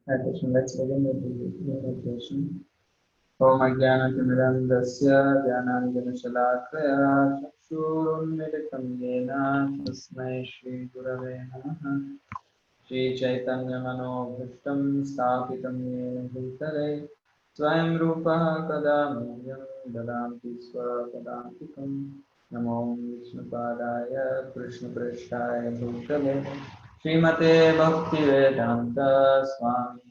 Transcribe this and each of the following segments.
Hare Krishna. Let's begin with the meditation. Om Ajnana-timirandasya Jnananjana-shalakaya Chakshurunmilitam Yena Tasmai Shri Gurave Namaha. Shri Chaitanya Manobhishtam Sthapitam Yena Bhutale Swayam Rupaha Kada Mahyam Dadanti Swapadankam. Namo Vishnupadaya Krishna Prasthaya Bhutale Srimate Bhaktivedanta Swami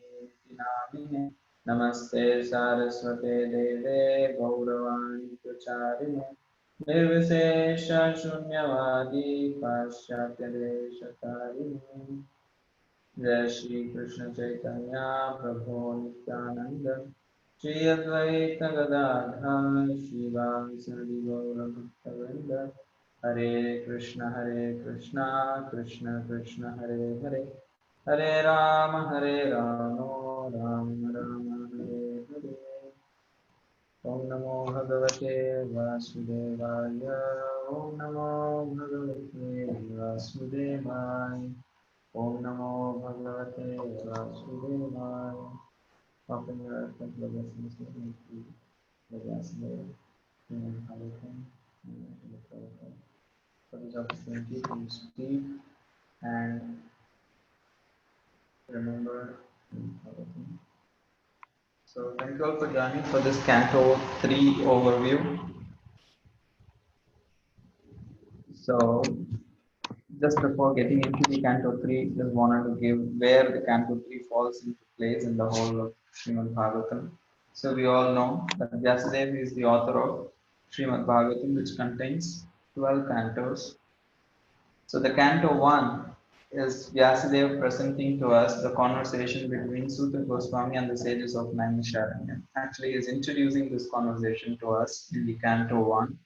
Namine Namaste Saraswate Deve Gauravani Pracharine Nirvishesha Shunyavadi Paschatya Deshatarine Jai Shri Krishna Chaitanya Prabhu Nityananda Shri Advaita Gadadhar Shivang Sadi Gaura Bhaktavrinda Hare Krishna Krishna Krishna Hare Hare Hare Rama Rama Rama Hare Hare Om Namo Bhagavate Vasudevaya Om Namo Bhagavate Vasudevaya Om Namo Bhagavate Vasudevaya. Offering your couple of blessings to the Vasudeva and Bhagavatam for this opportunity to speak and remember Bhagavatam. So thank you all for joining for this Canto 3 overview. So just before getting into the Canto 3, just wanted to give where the Canto 3 falls into place in the whole of Srimad Bhagavatam. So we all know that Vyasadeva is the author of Srimad Bhagavatam, which contains 12 cantos. So the Canto 1 is Vyasadeva presenting to us the conversation between Suta Goswami and the sages of Naimisharanya. Actually, he is introducing this conversation to us in the Canto 1.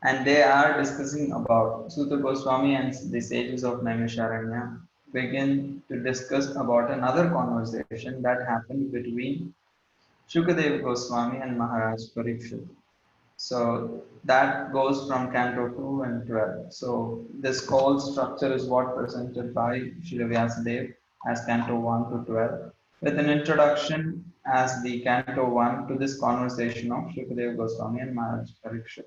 And they are discussing about Suta Goswami and the sages of Naimisharanya begin to discuss about another conversation that happened between Shukadeva Goswami and Maharaj Parikshit. So that goes from Canto 2 and 12. So this whole structure is what presented by Srila Vyasadeva as Canto 1 to 12, with an introduction as the Canto 1 to this conversation of Shukadeva Goswami and Maharaj Parikshit.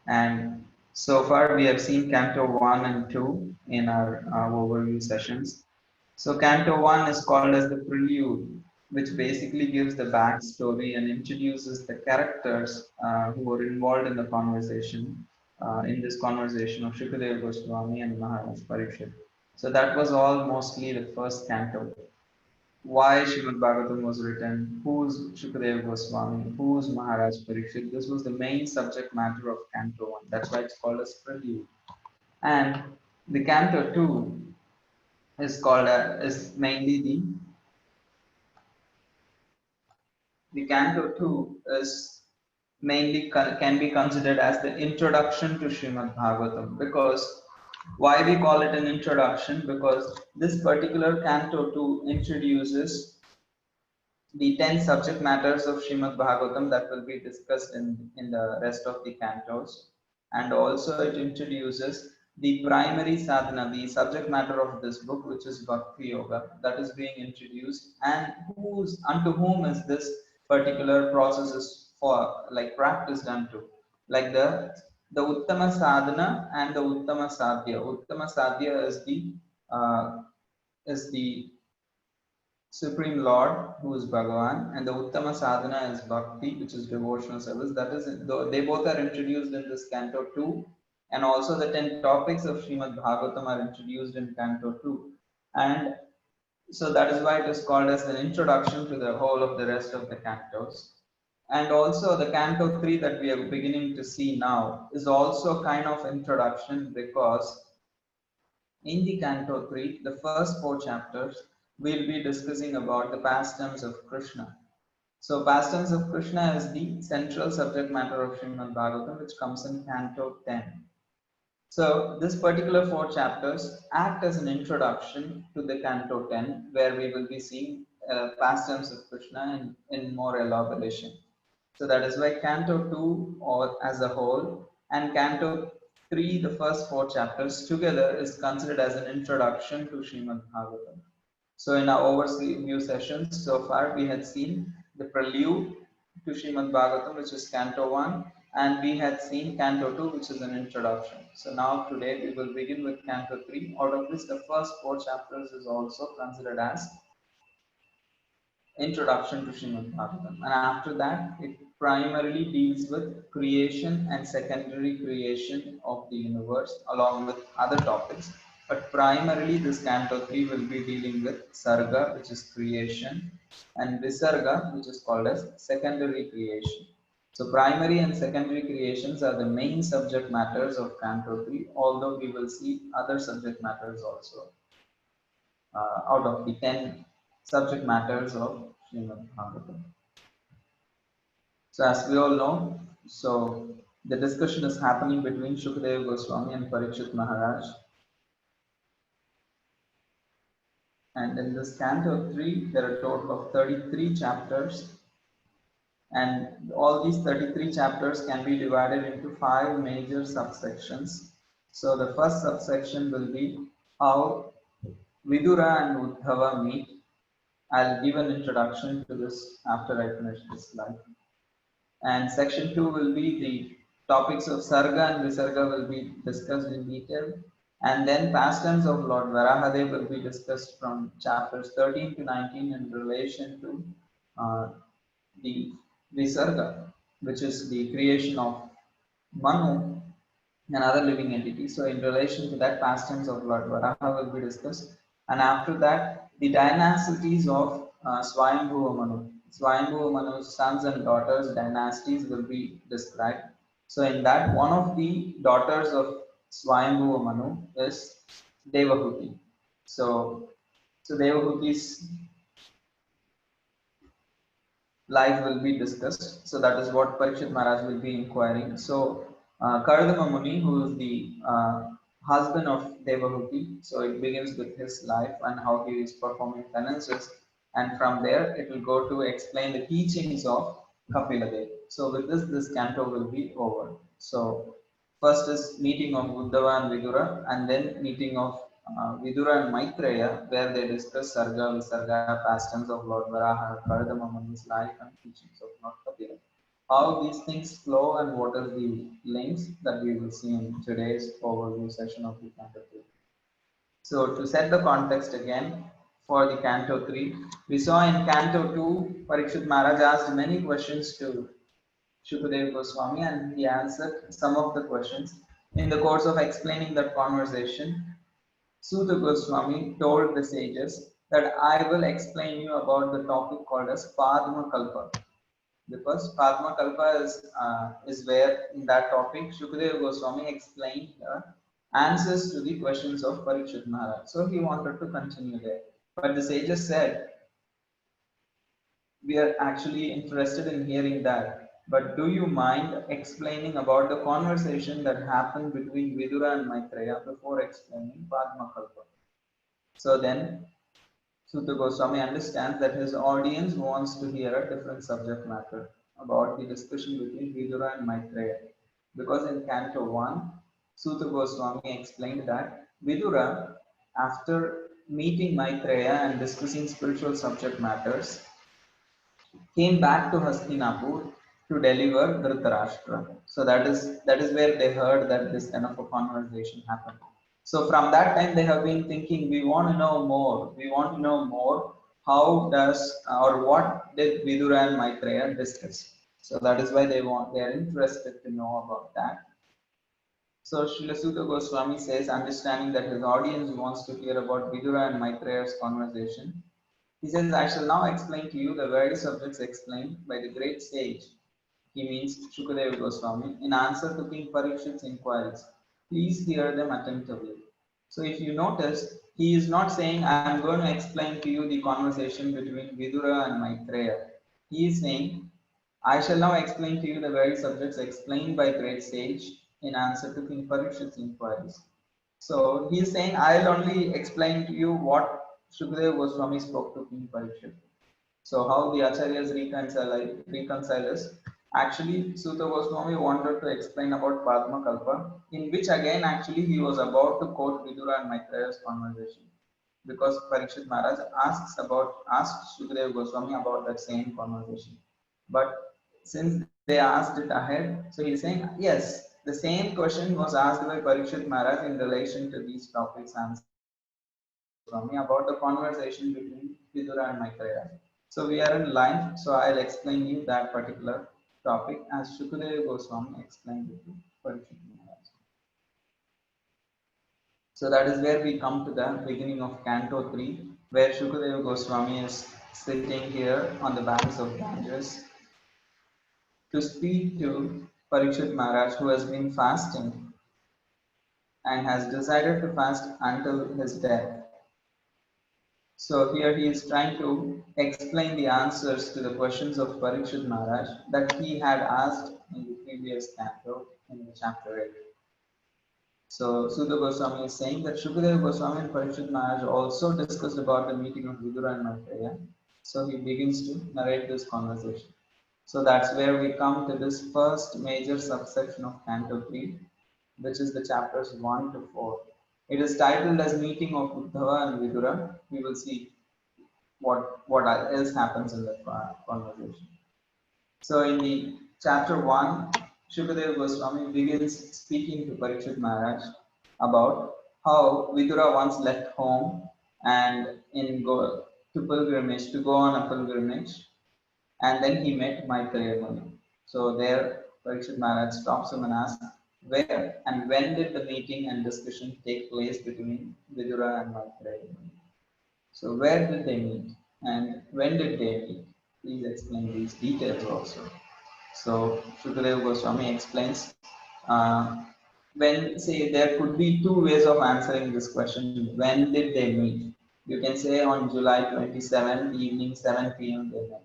And so far we have seen Canto 1 and 2 in our overview sessions. So Canto 1 is called as the prelude, which basically gives the backstory and introduces the characters who were involved in the conversation, in this conversation of Shukadeva Goswami and Maharaj Parikshit. So that was all mostly the first canto. Why Srimad Bhagavatam was written, who's Shukadeva Goswami, who's Maharaj Parikshit. This was the main subject matter of Canto 1. That's why it's called as prelude. And the Canto 2 is called is mainly the Canto 2 is mainly can be considered as the introduction to Srimad Bhagavatam. Because why we call it an introduction? Because this particular Canto 2 introduces the 10 subject matters of Srimad Bhagavatam that will be discussed in the rest of the cantos. And also it introduces the primary sadhana, the subject matter of this book, which is Bhakti Yoga, that is being introduced, and unto whom is this particular process is for, like, practiced unto, like the Uttama Sadhana and the Uttama Sadhya. Uttama Sadhya is the Supreme Lord, who is Bhagavan, and the Uttama Sadhana is Bhakti, which is devotional service. That is, they both are introduced in this Canto 2, and also the 10 topics of Srimad Bhagavatam are introduced in Canto 2. And so that is why it is called as an introduction to the whole of the rest of the cantos. And also the Canto 3 that we are beginning to see now is also kind of introduction, because in the Canto 3, the first 4 chapters, we'll be discussing about the pastimes of Krishna. So pastimes of Krishna is the central subject matter of Srimad Bhagavatam, which comes in Canto 10. So this particular 4 chapters act as an introduction to the Canto 10, where we will be seeing pastimes of Krishna in more elaboration. So that is why Canto 2 or as a whole and Canto 3, the first 4 chapters together, is considered as an introduction to Srimad Bhagavatam. So in our overview sessions so far, we had seen the prelude to Srimad Bhagavatam, which is Canto 1, and we had seen Canto 2, which is an introduction. So now today we will begin with Canto 3, out of which the first 4 chapters is also considered as introduction to Srimad Bhagavatam. And after that, it primarily deals with creation and secondary creation of the universe along with other topics. But primarily, this Canto 3 will be dealing with Sarga, which is creation, and Visarga, which is called as secondary creation. So, primary and secondary creations are the main subject matters of Canto 3, although we will see other subject matters also out of the 10 subject matters of Srimad Bhagavatam. So as we all know, so the discussion is happening between Shukadeva Goswami and Parikshit Maharaj. And in this Canto 3, there are a total of 33 chapters. And all these 33 chapters can be divided into 5 major subsections. So the first subsection will be how Vidura and Uddhava meet. I'll give an introduction to this after I finish this slide. And section 2 will be the topics of Sarga and Visarga will be discussed in detail. And then pastimes of Lord Varahadev will be discussed from chapters 13 to 19 in relation to the Visarga, which is the creation of Manu and other living entities. So in relation to that, pastimes of Lord Varaha will be discussed. And after that, the dynasties of Swayambhuva Manu. Swayambhuva Manu's sons and daughters dynasties will be described. So in that, one of the daughters of Swayambhuva Manu is Devahuti. So Devahuti's life will be discussed. So that is what Parikshit Maharaj will be inquiring. So Kardama Muni, who is the husband of Devahuti, so it begins with his life and how he is performing penances, and from there it will go to explain the teachings of Kapila Dev. So with this canto will be over. So first is meeting of Uddhava and Vidura, and then meeting of Vidura and Maitreya, where they discuss Sarga, Visarga, pastimes of Lord Varaha, Kardama Muni's life, and teachings of Lord Kapila. How these things flow and what are the links that we will see in today's overview session of the Canto 3. So to set the context again for the Canto 3, we saw in Canto 2, Parikshit Maharaj asked many questions to Shukadeva Goswami and he answered some of the questions. In the course of explaining that conversation, Suta Goswami told the sages that I will explain you about the topic called as Padma Kalpa. Because Padma Kalpa is where in that topic Shukadeva Goswami explained the answers to the questions of Parikshit Maharaj. So he wanted to continue there. But the sages said, we are actually interested in hearing that. But do you mind explaining about the conversation that happened between Vidura and Maitreya before explaining Padma Kalpa? So then Suta Goswami understands that his audience wants to hear a different subject matter about the discussion between Vidura and Maitreya. Because in Canto 1, Suta Goswami explained that Vidura, after meeting Maitreya and discussing spiritual subject matters, came back to Hastinapur to deliver Dhritarashtra. So that is where they heard that this kind of a conversation happened. So from that time they have been thinking, we want to know more. We want to know more. How does or what did Vidura and Maitreya discuss? So that is why they are interested to know about that. So Srila Sutta Goswami says, understanding that his audience wants to hear about Vidura and Maitreya's conversation, he says, I shall now explain to you the various subjects explained by the great sage. He means Shukadeva Goswami in answer to King Parikshit's inquiries. Please hear them attentively. So if you notice, he is not saying, I am going to explain to you the conversation between Vidura and Maitreya. He is saying, I shall now explain to you the various subjects explained by great sage in answer to King Parikshit's inquiries. So he is saying, I'll only explain to you what Shukadeva Goswami spoke to King Parikshit. So how the Acharyas reconcile is, actually Suta Goswami wanted to explain about Padma Kalpa, in which again actually he was about to quote Vidura and Maitreya's conversation. because Parikshit Maharaj asked Shukadeva Goswami about that same conversation. But since they asked it ahead, so he's saying, yes, the same question was asked by Parikshit Maharaj in relation to these topics answered by Shukadeva Goswami about the conversation between Vidura and Maitreya. So we are in line, so I'll explain you that particular topic as Shukadeva Goswami explained it to Parikshit Maharaj. So that is where we come to the beginning of Canto 3, where Shukadeva Goswami is sitting here on the banks of Ganges to speak to Parikshit Maharaj, who has been fasting and has decided to fast until his death. So here he is trying to explain the answers to the questions of Parikshit Maharaj that he had asked in the previous canto in the chapter 8. So Sudha Goswami is saying that Shukadeva Goswami and Parikshit Maharaj also discussed about the meeting of Vidura and Maitreya. So he begins to narrate this conversation. So that's where we come to this first major subsection of Canto 3, which is the chapters 1 to 4. It is titled as Meeting of Uddhava and Vidura. We will see what else happens in that conversation. So in the chapter 1, Shukadeva Goswami begins speaking to Parikshit Maharaj about how Vidura once left home and to go on a pilgrimage, and then he met Maitreya Muni. So there Parikshit Maharaj stops him and asks, where and when did the meeting and discussion take place between Vidura and Maitreya Muni? So where did they meet and when did they meet? Please explain these details also. So Shukadeva Goswami explains, when say there could be two ways of answering this question. When did they meet? You can say on July 27th evening 7 p.m. they met.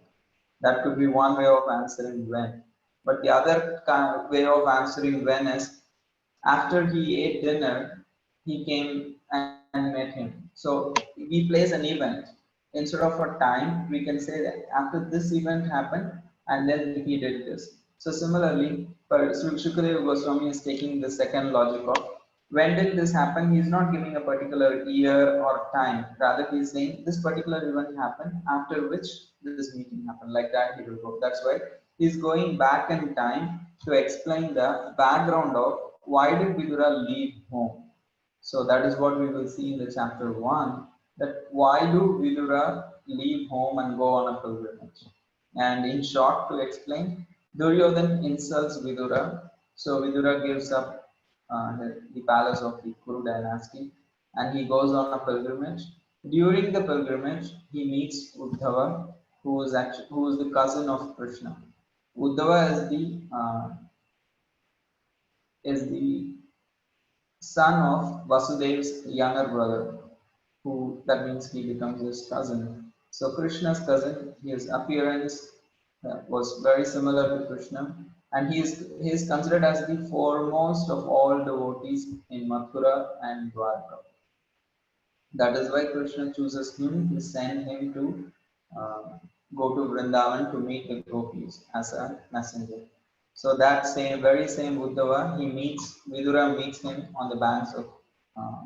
That could be one way of answering when. But the other way of answering when is after he ate dinner, he came and met him. So we place an event. Instead of a time, we can say that after this event happened and then he did this. So similarly, Shukadeva Goswami is taking the second logic of when did this happen? He is not giving a particular year or time. Rather, he is saying this particular event happened after which this meeting happened. Like that, he will go. That's why he is going back in time to explain the background of why did Vidura leave home. So that is what we will see in the chapter 1, that why do Vidura leave home and go on a pilgrimage. And in short, to explain, Duryodhan insults Vidura. So Vidura gives up the palace of the Kuru dynasty and he goes on a pilgrimage. During the pilgrimage, he meets Uddhava, who is the cousin of Krishna. Uddhava is the son of Vasudev's younger brother, who that means he becomes his cousin. So Krishna's cousin, his appearance was very similar to Krishna, and he is considered as the foremost of all devotees in Mathura and Dwarka. That is why Krishna chooses him to send him to uh, go to Vrindavan to meet the gopis as a messenger. So that very same Uddhava, Vidura meets him on the banks of uh,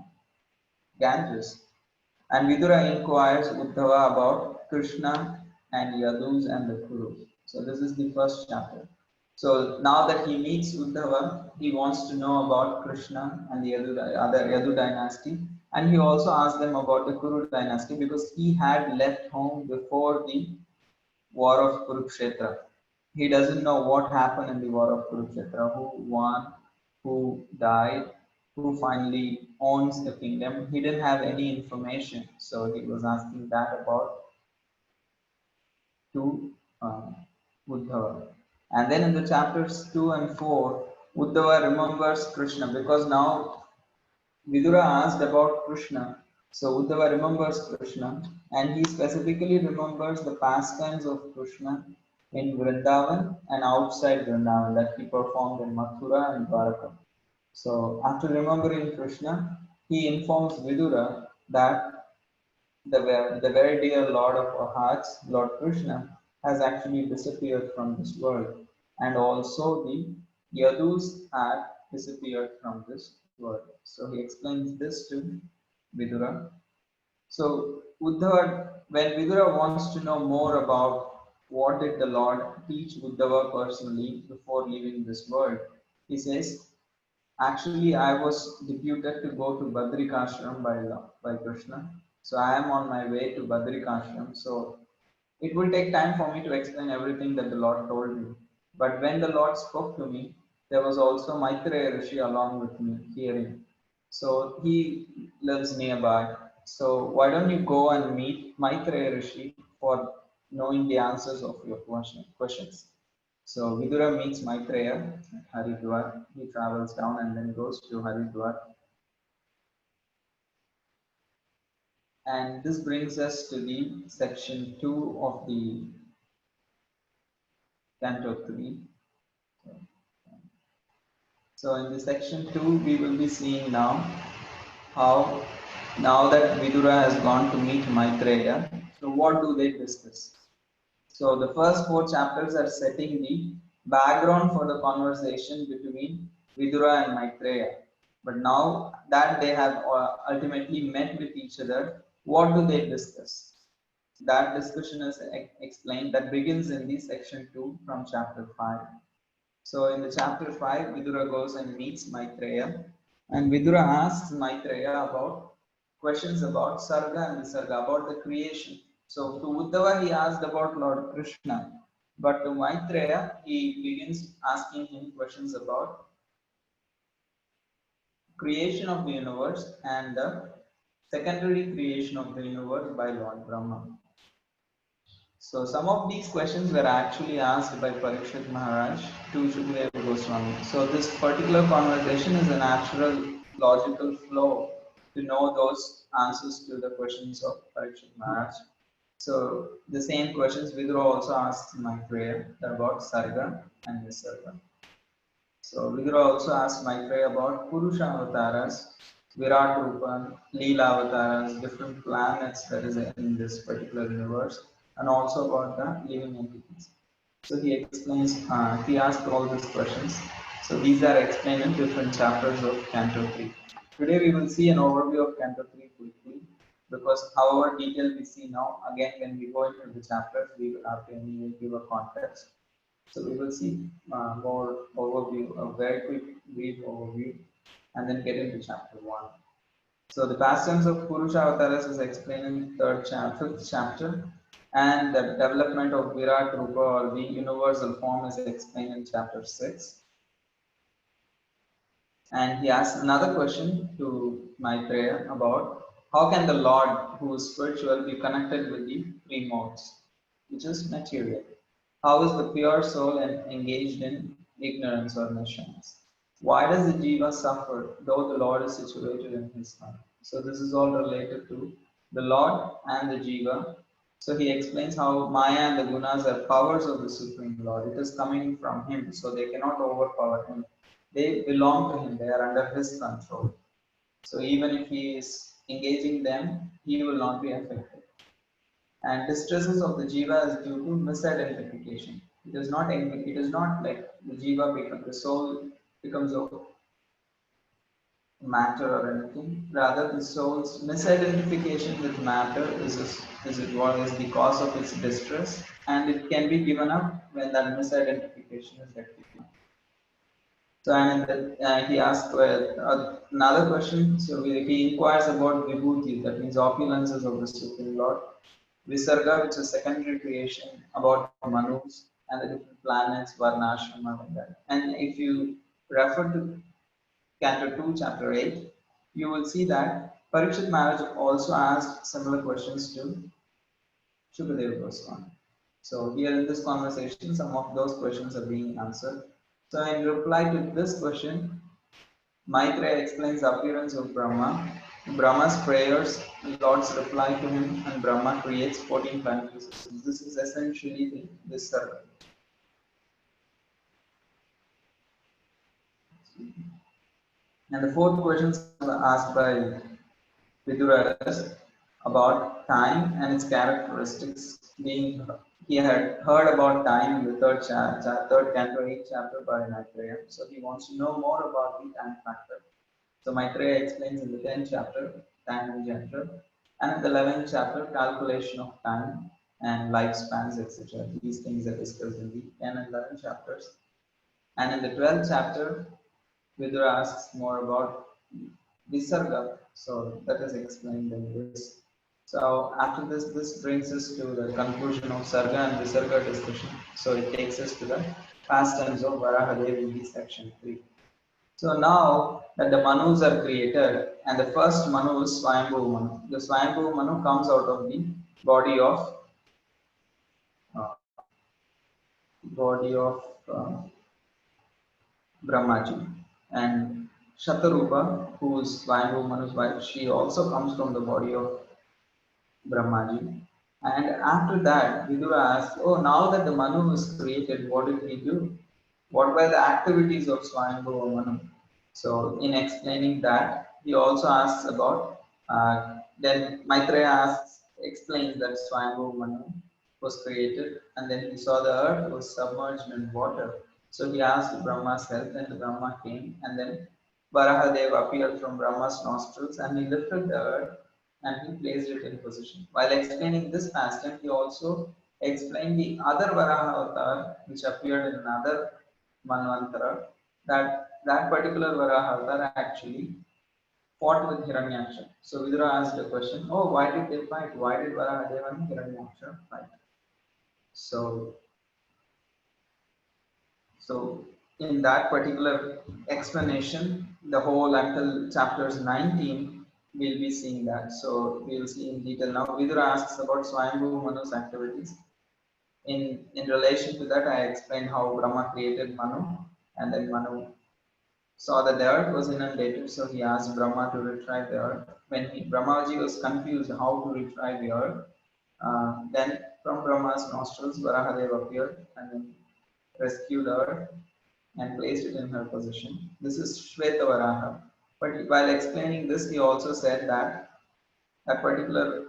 Ganges. And Vidura inquires Uddhava about Krishna and Yadus and the Kurus. So this is the first chapter. So now that he meets Uddhava, he wants to know about Krishna and the other Yadu dynasty. And he also asks them about the Kuru dynasty because he had left home before the war of Kurukshetra. He doesn't know what happened in the war of Kurukshetra, who won, who died, who finally owns the kingdom. He didn't have any information, so he was asking that about to Uddhava. And then in the chapters 2 and 4, Uddhava remembers Krishna because now Vidura asked about Krishna. So Uddhava remembers Krishna and he specifically remembers the pastimes of Krishna in Vrindavan and outside Vrindavan that he performed in Mathura and Dwaraka. So after remembering Krishna, he informs Vidura that the very dear Lord of our hearts, Lord Krishna, has actually disappeared from this world. And also the Yadus had disappeared from this world. So he explains this to Vidura. So Uddhava, when Vidura wants to know more about what did the Lord teach Uddhava personally before leaving this world, he says, actually, I was deputed to go to Badrikashram by Krishna. So I am on my way to Badrikashram. So it will take time for me to explain everything that the Lord told me. But when the Lord spoke to me, there was also Maitreya Rishi along with me hearing. So he lives nearby. So why don't you go and meet Maitreya Rishi for knowing the answers of your questions? So Vidura meets Maitreya at Haridwar. He travels down and then goes to Haridwar. And this brings us to the section 2 of the Canto 3. So in the section 2, we will be seeing now how, now that Vidura has gone to meet Maitreya, so what do they discuss? So the first 4 chapters are setting the background for the conversation between Vidura and Maitreya. But now that they have ultimately met with each other, what do they discuss? That discussion is explained, that begins in the section 2 from chapter 5. So in the chapter 5, Vidura goes and meets Maitreya, and Vidura asks Maitreya about questions about Sarga and Visarga, about the creation. So to Uddhava he asked about Lord Krishna, but to Maitreya he begins asking him questions about creation of the universe and the secondary creation of the universe by Lord Brahma. So some of these questions were actually asked by Parikshit Maharaj to Shukadeva Goswami. So this particular conversation is a natural logical flow to know those answers to the questions of Parikshit Maharaj. So the same questions Vidura also asked Maitreya about Sarga and Visarga. So Vidura also asked Maitreya about Purusha avatars, Virat Rupa, Leela avatars, different planets that is in this particular universe, and also about the living entities. So he explains, he asked all these questions. So these are explained in different chapters of Canto 3. Today we will see an overview of Canto 3 quickly, because however detailed we see now, again when we go into the chapters, we will have to anyway give a context. So we will see more overview, a very quick brief overview, and then get into chapter 1. So the pastimes of Purusha avatars is explained in fifth chapter, and the development of Virat Rupa or the universal form is explained in chapter 6. And he asks another question to Maitreya about how can the Lord, who is spiritual, be connected with the three modes, which is material. How is the pure soul engaged in ignorance or missions? Why does the jiva suffer though the Lord is situated in his heart? So this is all related to the Lord and the jiva. So he explains how Maya and the gunas are powers of the Supreme Lord. It is coming from him, so they cannot overpower him. They belong to him, they are under his control. So even if he is engaging them, he will not be affected. And distresses of the jiva is due to misidentification. It is not like the jiva becomes, the soul becomes a matter or anything. Rather, the soul's misidentification with matter is what is the cause of its distress, and it can be given up when that misidentification is rectified. So, and he asked another question. So, he inquires about vibhuti, that means opulences of the Supreme Lord. Visarga, which is secondary creation, about Manus and the different planets, Varnashrama, and that. And if you refer to Canto 2, Chapter 8, you will see that Parikshit Maharaj also asked similar questions to Shukadeva Goswami. So here in this conversation, some of those questions are being answered. So in reply to this question, Maitreya explains the appearance of Brahma, Brahma's prayers, Lord's reply to him, and Brahma creates 14 planetary systems. This is essentially this circle. And the fourth question asked by Vidura is about time and its characteristics. Being he had heard about time in the third canto, 8th chapter by Maitreya, so he wants to know more about the time factor. So Maitreya explains in the 10th chapter, time and gender. And in the 11th chapter, calculation of time and lifespans, etc. These things are discussed in the 10 and 11 chapters. And in the 12th chapter, Vidura asks more about Visarga. So that is explained in this. So after this, this brings us to the conclusion of Sarga and Visarga discussion. So it takes us to the pastimes of Varahadev in the section 3. So now that the Manus are created, and the first Manu is Swayambhu Manu. The Swayambhu Manu comes out of the body of uh, body of uh, Brahmaji. And Shatarupa, who is Swayambhu Manu's wife, she also comes from the body of Brahmaji. And after that, Vidura asks, oh, now that the Manu is created, what did he do? What were the activities of Swayambhuva Manu? So, in explaining that, he also asks about, then Maitreya explains that Swayambhuva Manu was created, and then he saw the earth was submerged in water. So, he asked Brahma's help, and Brahma came, and then Varahadev appeared from Brahma's nostrils, and he lifted the earth and he placed it in position. While explaining this pastime, he also explained the other Varaha avatar which appeared in another Manvantara, that particular Varaha avatar actually fought with Hiranyaksha. So Vidura asked the question, oh, why did they fight? Why did Varahadeva and Hiranyaksha fight? So, so in that particular explanation, the whole until chapters 19, we'll be seeing that. So we'll see in detail. Now Vidura asks about Swayambhu Manu's activities. In relation to that, I explained how Brahma created Manu, and then Manu saw that the earth was inundated, so he asked Brahma to retrieve the earth. When Brahmaji was confused how to retrieve the earth, then from Brahma's nostrils, Varahadev appeared and then rescued her and placed it in her position. This is Shvetavaraha. But while explaining this, he also said that that particular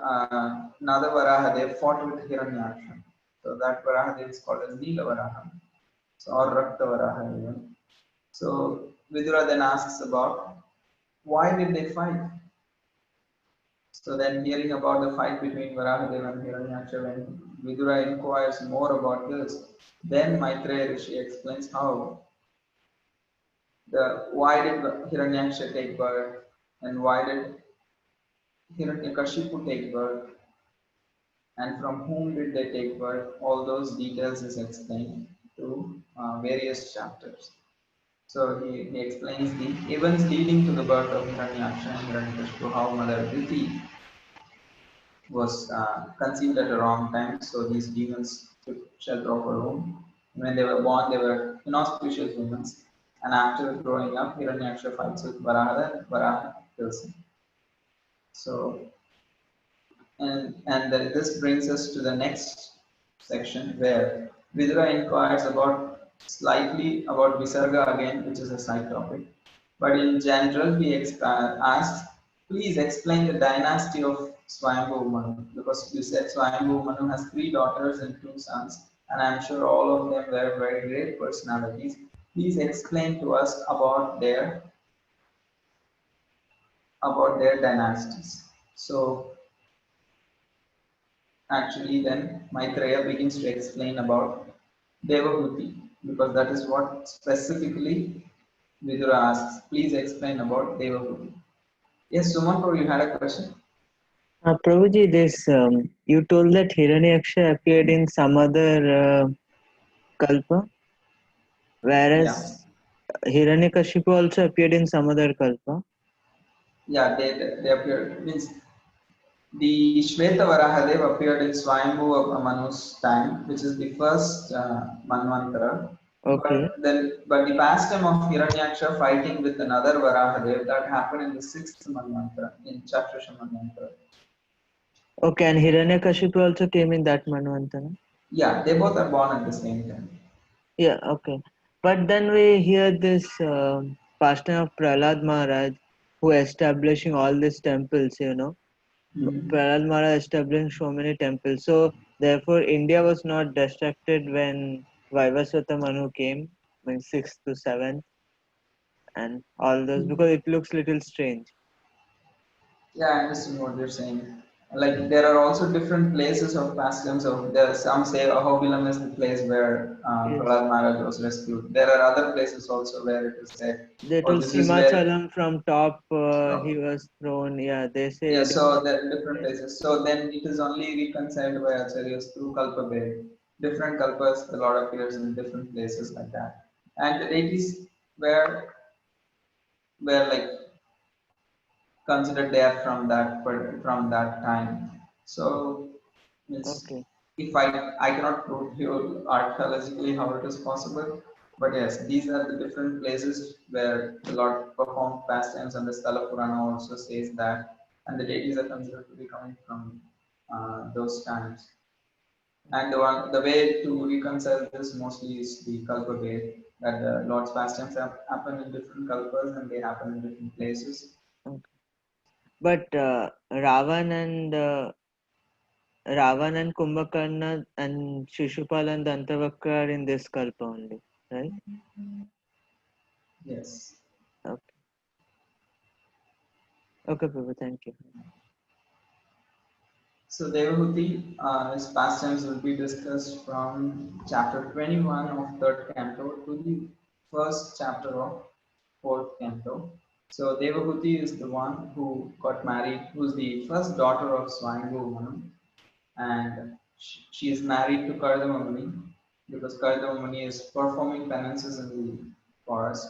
another Varahadev fought with Hiranyaksha. So that Varahadev is called as Nila Varaha, so, or Rakta Varaha even. So Vidura then asks about why did they fight? So then hearing about the fight between Varahadev and Hiranyaksha, when Vidura inquires more about this, then Maitreya Rishi explains how why did Hiranyaksha take birth and why did Hiranyakashipu take birth and from whom did they take birth. All those details is explained through various chapters. So he explains the events leading to the birth of Hiranyaksha and Hiranyakashipu, how Mother Diti was conceived at the wrong time. So these demons took shelter of her womb. When they were born, they were inauspicious humans. And after growing up, Hiranyaksha fights with Varaha and Varaha kills him. So, and this brings us to the next section where Vidura inquires about slightly about Visarga again, which is a side topic. But in general, he asks, please explain the dynasty of Swayambhu Manu, because you said Swayambhu Manu has 3 daughters and 2 sons, and I'm sure all of them were very great personalities. Please explain to us about their dynasties. So actually then Maitreya begins to explain about Devahuti, because that is what specifically Vidura asks. Please explain about Devahuti. Yes, Suman, you had a question? Prabhuji, this you told that Hiranyaksha appeared in some other kalpa, Yeah. whereas Hiranyakashipu also appeared in some other kalpa. Yeah, they appeared. Means the Shweta Varahadev appeared in Swayambhu Manu's time, which is the first Manvantara. Okay. But the pastime of Hiranyaksha fighting with another Varahadev that happened in the 6th Manvantara, in Chakrasha Manvantara. Okay, and Hiranyakashipu also came in that Manvantara. Yeah, they both are born at the same time. Yeah, okay. But then we hear this pastime of Prahlad Maharaj, who establishing all these temples, Mm-hmm. Prahlad Maharaj established so many temples. So therefore, India was not distracted when Vaivasvata Manu came, in 6th to 7th, and all those, because it looks little strange. Yeah, I understand what you're saying. like there are also different places of pastimes. So there some say Ahobilam is the place where Yes. Prahlad Maharaj was rescued. There are other places also where it is said, They or told this is where. Simachalam from top, So he was thrown. Yeah, they yeah, say so different there are different places. places. So then it is only reconciled by Acharyas through Kalpabhed. Different Kalpas, the Lord appears in different places like that. And the deities were like considered there from that time. So it's, Okay. if I cannot prove you archaeologically how it is possible, but yes, these are the different places where the Lord performed pastimes, and the Sthala Purana also says that, and the deities are considered to be coming from those times. And the way to reconcile this mostly is the Kalpa way, that the Lord's pastimes happen in different Kalpas and they happen in different places. Okay. But Ravan and Kumbhakarna and Shishupal and Dantavakra are in this kalpa only, right? Yes. Okay. Okay, Prabhu, thank you. So Devahuti, his pastimes will be discussed from chapter 21 of third canto to the first chapter of fourth canto. So Devahuti is the one who got married, who is the first daughter of Swayanbu Manu, and she is married to Kardama Muni because Kardama Muni is performing penances in the forest,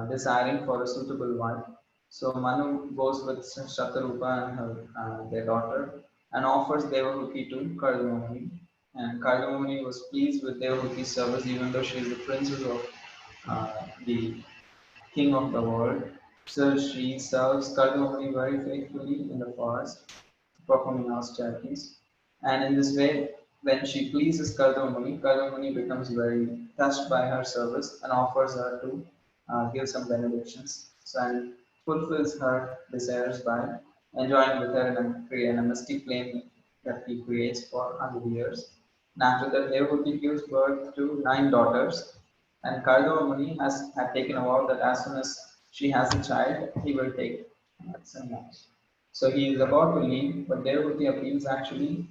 desiring for a suitable wife. So Manu goes with Shatarupa and their daughter and offers Devahuti to Kardamamuni. And Kardamamuni was pleased with Devahuti's service even though she is the princess of the king of the world. So she serves Kardamamuni very faithfully in the forest, performing austerities. And in this way, when she pleases Kardamamuni, Kardamamuni becomes very touched by her service and offers her to give some benedictions. So, and fulfills her desires by enjoying with her in a mystic flame that he creates for 100 years. And after that, Devahuti gives birth to 9 daughters, and Kardama Muni had taken a vow that as soon as she has a child, he will take sannyas. So he is about to leave, but Devahuti appeals actually,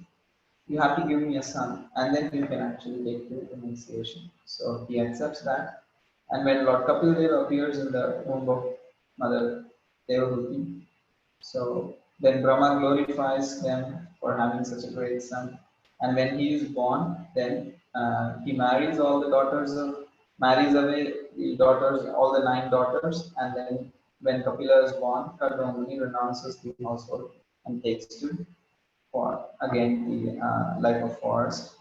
you have to give me a son, and then you can actually take the initiation. So he accepts that. And when Lord Kapil Dev appears in the womb of Mother Devahuti, so then Brahma glorifies them for having such a great son. And when he is born, then he marries away the daughters, all the 9 daughters. And then when Kapila is born, Kardamuni renounces the household and takes to for again the life of forest.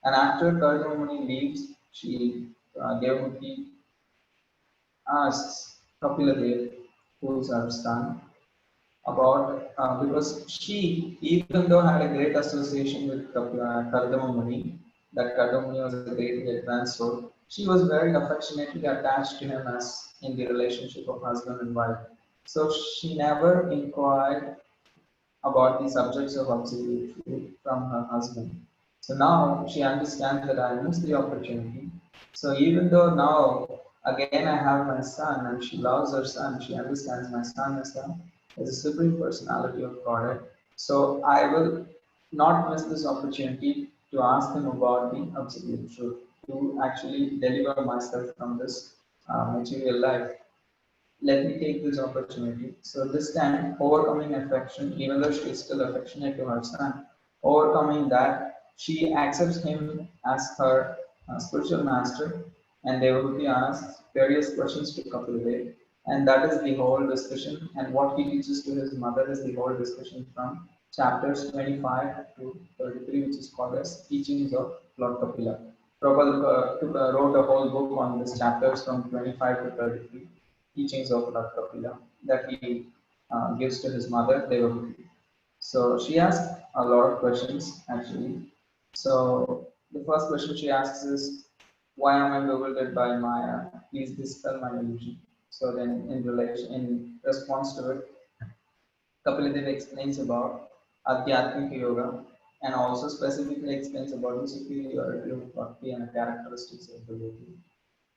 And after Kardamuni leaves, Devahuti asks Kapila Dev, who is her son, about because she, even though had a great association with Kardama Muni, that Kardama Muni was a great advanced soul, she was very affectionately attached to him as in the relationship of husband and wife. So she never inquired about the subjects of absolute truth from her husband. So now she understands that I missed the opportunity. So even though now again I have my son and she loves her son, she understands my son is a supreme personality of Godhead. So I will not miss this opportunity to ask him about the absolute truth, to actually deliver myself from this material life. Let me take this opportunity. So this time, overcoming affection, even though she is still affectionate to her son, overcoming that, she accepts him as her spiritual master, and Devahuti asks various questions to Kapildev, and that is the whole discussion. And what he teaches to his mother is the whole discussion from chapters 25 to 33, which is called as Teachings of Lord Kapila. Prabhupada wrote a whole book on these chapters from 25 to 33 teachings of Lord Kapila that he gives to his mother Devahuti. So she asks a lot of questions actually. So the first question she asks is, "Why am I bewildered by Maya? Please dispel my illusion." So then, in response to it, Kapila explains about Adhyatmika Yoga and also specifically explains about the superiority of bhakti and the characteristics of devotee.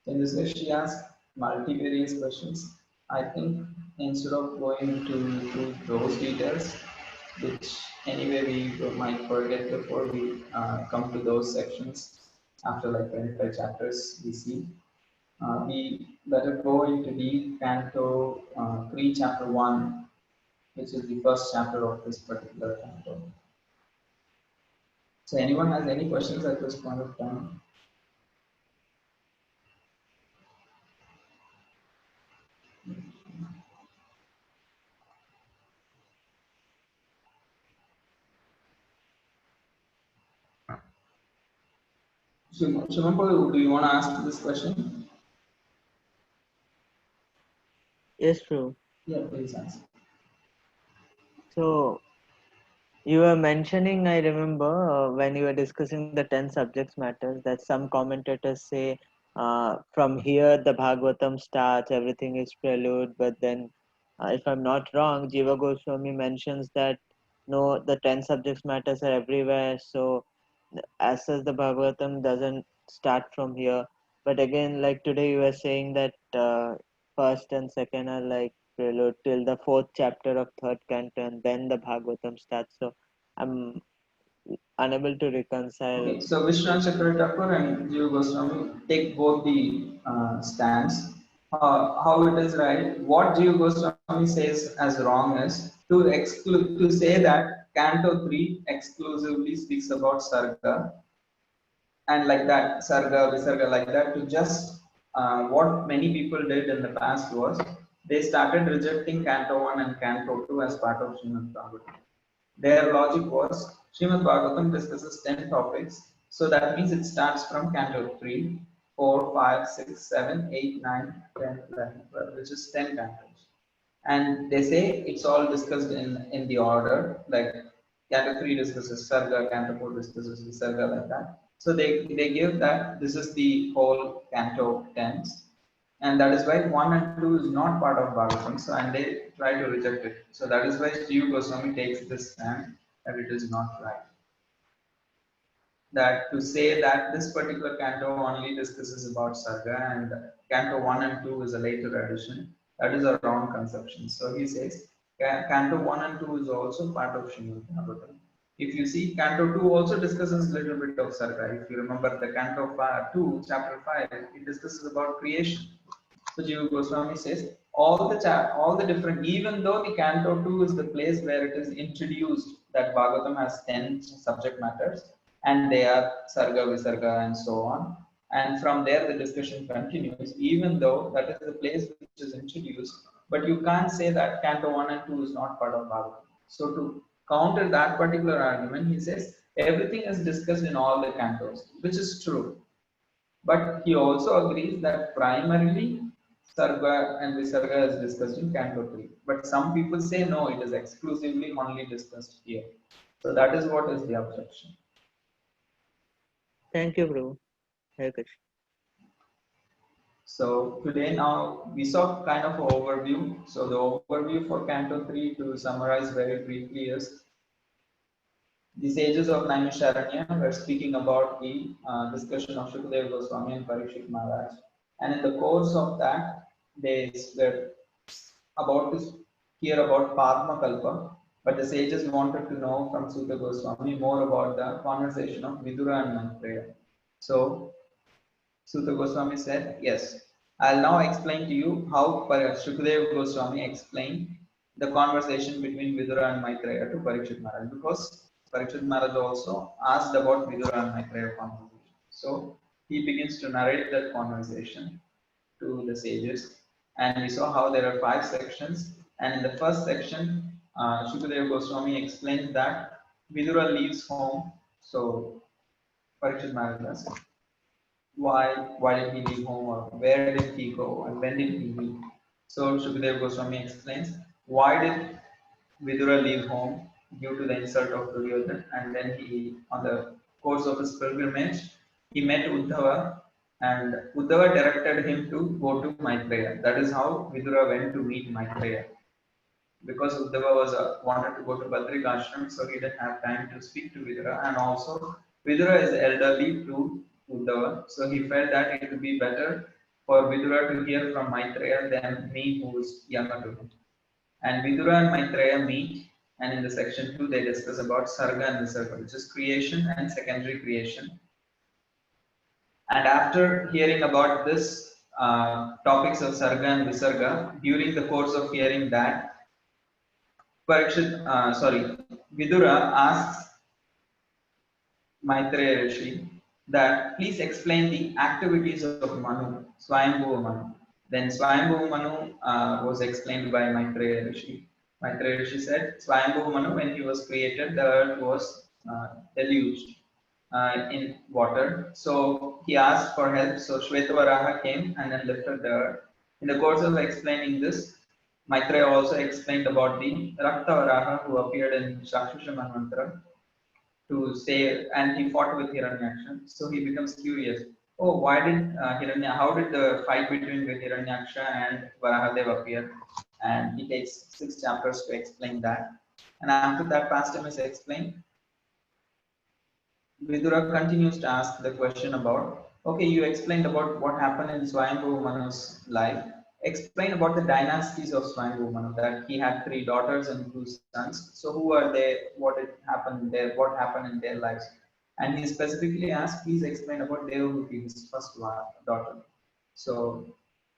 In this way, she asked multivarious questions. I think instead of going to those details, which anyway we might forget before we come to those sections after like 25 chapters we see. We better go into the Canto 3, Chapter 1, which is the first chapter of this particular canto. So, anyone has any questions at this point of time? Shumapal, do you want to ask this question? Yes, true. Yeah, please answer. So you were mentioning, I remember when you were discussing the 10 subjects matters, that some commentators say from here the Bhagavatam starts, everything is prelude, but then if I'm not wrong, Jiva Goswami mentions that no, the 10 subjects matters are everywhere, so as such the Bhagavatam doesn't start from here. But again, like today you were saying that first and second are like prelude till the fourth chapter of third canto, and then the Bhagavatam starts. So I'm unable to reconcile. Okay, so Vishwanath Chakravarti Thakur and Jiva Goswami take both the stands. How it is right? What Jiva Goswami says as wrong is to exclude to say that Canto 3 exclusively speaks about Sarga, and like that Sarga Visarga, like that, to just what many people did in the past was they started rejecting Canto 1 and Canto 2 as part of Srimad Bhagavatam. Their logic was Srimad Bhagavatam discusses 10 topics, so that means it starts from Canto 3, 4, 5, 6, 7, 8, 9, 10, 11, 12, which is 10 cantos. And they say it's all discussed in the order, like Canto 3 discusses Sarga, Canto 4 discusses Visarga, like that. So they give that this is the whole Canto 10s, and that is why 1 and 2 is not part of Bhagavatam, so and they try to reject it. So that is why Jiva Goswami takes this stand that it is not right. That to say that this particular canto only discusses about Sarga and canto 1 and 2 is a later addition, that is a wrong conception. So he says canto 1 and 2 is also part of Srimad Bhagavatam. If you see, canto 2 also discusses a little bit of Sarga. If you remember the canto 2, chapter 5, it discusses about creation. So Jiva Goswami says all the different, even though the Canto 2 is the place where it is introduced that Bhagavatam has 10 subject matters and they are Sarga, Visarga, and so on. And from there the discussion continues, even though that is the place which is introduced, but you can't say that Canto 1 and 2 is not part of Bhagavatam. So to counter that particular argument, he says everything is discussed in all the cantos, which is true. But he also agrees that primarily Sarga and Visarga is discussed in Canto 3. But some people say no, it is exclusively only discussed here. So that is what is the objection. Thank you, bro. Hare Krishna. So today now we saw kind of an overview. So the overview for Canto 3 to summarize very briefly is the sages of Naimisharanya were speaking about the discussion of Shukadeva Goswami and Parikshit Maharaj. And in the course of that, they were about to hear about Padma Kalpa, but the sages wanted to know from Sutta Goswami more about the conversation of Vidura and Maitreya. So Sutta Goswami said, yes, I'll now explain to you how Shukadeva Goswami explained the conversation between Vidura and Maitreya to Parikshit Maharaj, because Parikshit Maharaj also asked about Vidura and Maitreya conversation. So he begins to narrate that conversation to the sages, and we saw how there are 5 sections. And in the first section, Shukadeva Goswami explains that Vidura leaves home. So Parikshit Maharaj asks, why did he leave home, or where did he go, and when did he leave? So Shukadeva Goswami explains why did Vidura leave home due to the insult of Duryodhana, and then he, on the course of his pilgrimage, he met Uddhava, and Uddhava directed him to go to Maitreya. That is how Vidura went to meet Maitreya, because Uddhava was wanted to go to Badrik Ashram, so he didn't have time to speak to Vidura, and also Vidura is elderly to Uddhava, so he felt that it would be better for Vidura to hear from Maitreya than me, who is younger to him. And Vidura and Maitreya meet, And in the section 2, they discuss about Sarga and Visarga, which is creation and secondary creation. And after hearing about this topics of Sarga and Visarga, during the course of hearing that, Vidura asks Maitreya Rishi that please explain the activities of Manu, Swayambhuva Manu. Then Swayambhuva Manu was explained by Maitreya Rishi. Maitreya Rishi said Swayambhuva Manu, when he was created, the earth was deluged in water. So he asked for help. So Shvetavaraha came and then lifted the earth. In the course of explaining this, Maitreya also explained about the Raktavaraha who appeared in Shakshusha Manvantara to say, and he fought with Hiranyaksha. So he becomes curious. Oh, why did how did the fight between Hiranyaksha and Varahadev appear? And he takes 6 chapters to explain that. And after that pastime is explained, Vidura continues to ask the question about, okay, you explained about what happened in Swayambhuva Manu's life. Explain about the dynasties of Swayambhuva Manu, that he had 3 daughters and 2 sons. So who are they? What did happen there? What happened in their lives? And he specifically asked, please explain about Devahuti, his first daughter. So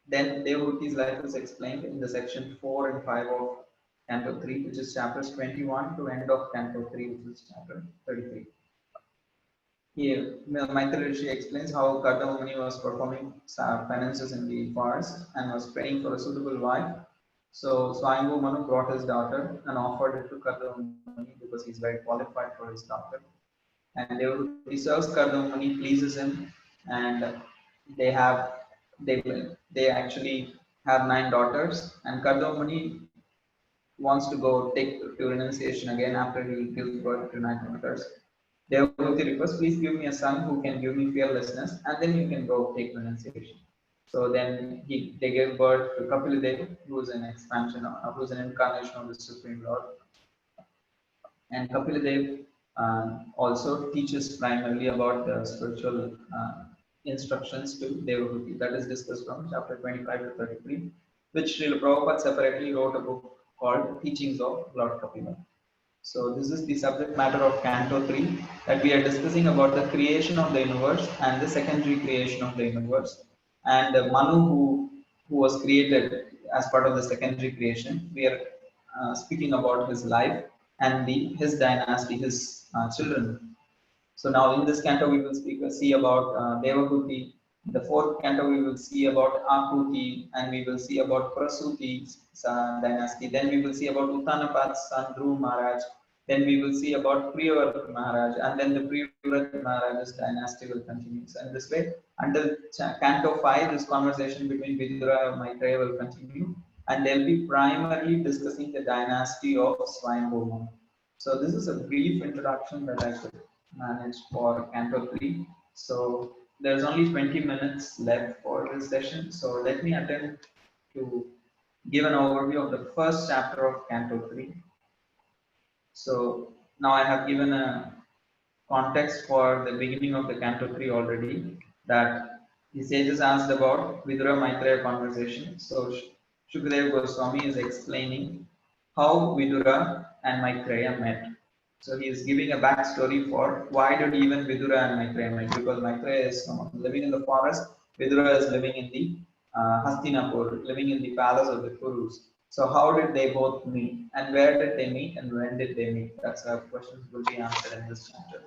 then Devahuti's life is explained in the section 4 and 5 of Canto 3, which is chapters 21 to end of Canto 3, which is chapter 33. Here, Maitreya Rishi explains how Kardama Muni was performing penances in the forest and was praying for a suitable wife. So Swayambhu Manu brought his daughter and offered it to Kardama Muni because he's very qualified for his daughter. And he serves Kardama Muni, pleases him, and they have they actually have 9 daughters. And Kardama Muni wants to go take to renunciation again after he gives birth to 9 daughters. Devahuti requests, please give me a son who can give me fearlessness, and then you can go take renunciation. So then they gave birth to Kapiladev, who is an expansion, who is an incarnation of the Supreme Lord. And Kapiladev also teaches primarily about the spiritual instructions to Devahuti. That is discussed from chapter 25 to 33, which Srila Prabhupada separately wrote a book called Teachings of Lord Kapila. So this is the subject matter of Canto 3, that we are discussing about the creation of the universe and the secondary creation of the universe. And Manu, who was created as part of the secondary creation, we are speaking about his life and his dynasty, his children. So now in this canto we will see about Devahuti. In the 4th canto we will see about Akuti, and we will see about Prasuti's dynasty. Then we will see about Uttanapat's son Dhruv Maharaj. Then we will see about Priyavrat Maharaj, and then the Priyavrat Maharaj's dynasty will continue. So in this way, until canto 5, this conversation between Vidura and Maitreya will continue, and they'll be primarily discussing the dynasty of Swayambhuva. So this is a brief introduction that I could manage for Canto 3. So there's only 20 minutes left for this session. So let me attempt to give an overview of the first chapter of Canto 3. So now I have given a context for the beginning of the Canto 3 already, that the sages asked about Vidura Maitreya conversation. So Shukadeva Goswami is explaining how Vidura and Maitreya met. So he is giving a backstory for why did even Vidura and Maitreya met, because Maitreya is living in the forest, Vidura is living in the Hastinapur, living in the palace of the Kurus. So how did they both meet, and where did they meet, and when did they meet? That's our questions will be answered in this chapter.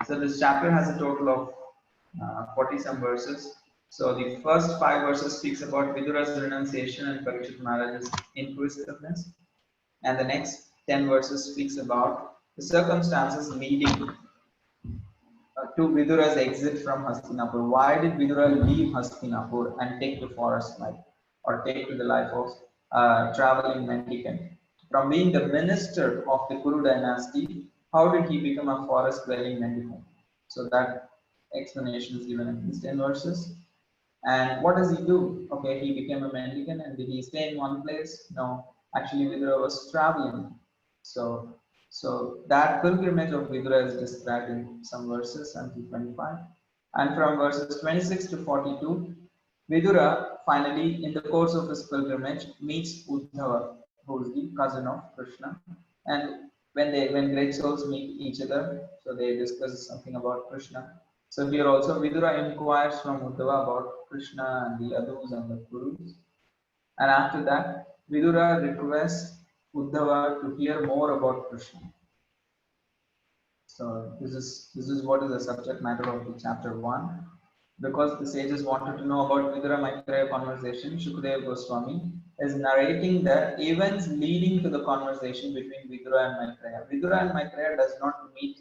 So this chapter has a total of 40 some verses. So the first 5 verses speaks about Vidura's renunciation and Parikshit Maharaj's inquisitiveness, and the next 10 verses speaks about the circumstances leading to Vidura's exit from Hastinapur. Why did Vidura leave Hastinapur and take to forest life, or take to the life of traveling mendicant? From being the minister of the Kuru dynasty, how did he become a forest dwelling mendicant? So that explanation is given in these 10 verses. And what does he do? Okay, he became a mendicant, and did he stay in one place? No, actually Vidura was traveling. So that pilgrimage of Vidura is described in some verses until 25. And from verses 26 to 42, Vidura finally, in the course of his pilgrimage, meets Uddhava, who is the cousin of Krishna. And when great souls meet each other, so they discuss something about Krishna. So here also Vidura inquires from Uddhava about Krishna and the Adus and the Kurus. And after that, Vidura requests Uddhava to hear more about Krishna. So this is what is the subject matter of the chapter 1. Because the sages wanted to know about Vidura Maitreya conversation, Shukadeva Goswami is narrating the events leading to the conversation between Vidura and Maitreya. Vidura and Maitreya does not meet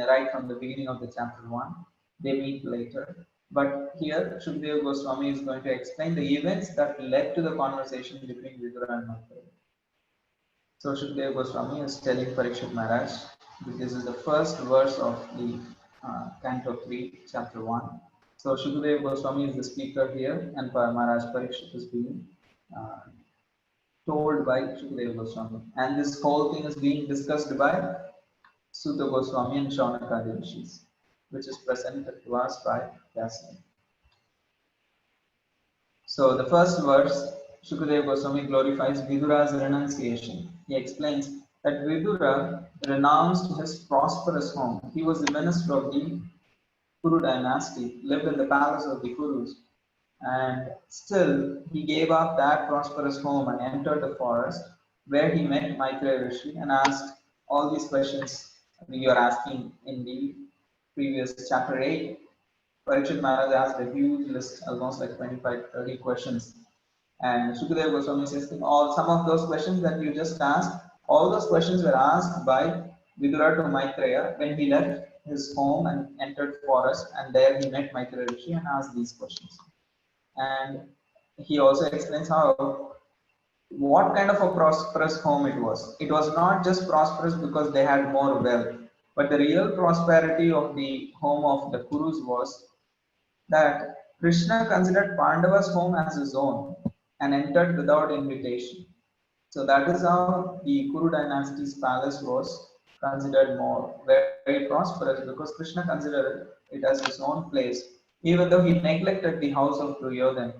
right from the beginning of the chapter 1. They meet later. But here, Shukadeva Goswami is going to explain the events that led to the conversation between Vidura and Maitreya. So Shukadeva Goswami is telling Parikshit Maharaj, this is the first verse of the Canto 3, Chapter 1. So Shukadeva Goswami is the speaker here, and Maharaj Parikshit is being uh, told by Shukadeva Goswami. And this whole thing is being discussed by Suta Goswami and Shaunaka Rishis, which is presented to us by Vyasa. So the first verse, Shukadeva Goswami glorifies Vidura's renunciation. He explains that Vidura renounced his prosperous home. He was the minister of the Kuru dynasty, lived in the palace of the Kurus, and still he gave up that prosperous home and entered the forest where he met Maitreya Rishi and asked all these questions you are asking in the previous chapter 8. Parikshit Maharaj asked a huge list, almost like 25, 30 questions. And Shukadeva Goswami says, some of those questions that you just asked, all those questions were asked by Vidura to Maitreya when he left his home and entered forest, and there he met Maitreya Rishi and asked these questions. And he also explains what kind of a prosperous home it was. It was not just prosperous because they had more wealth, but the real prosperity of the home of the Kurus was that Krishna considered Pandava's home as his own and entered without invitation. So that is how the Kuru dynasty's palace was considered more very prosperous, because Krishna considered it as his own place. Even though he neglected the house of Duryodhana,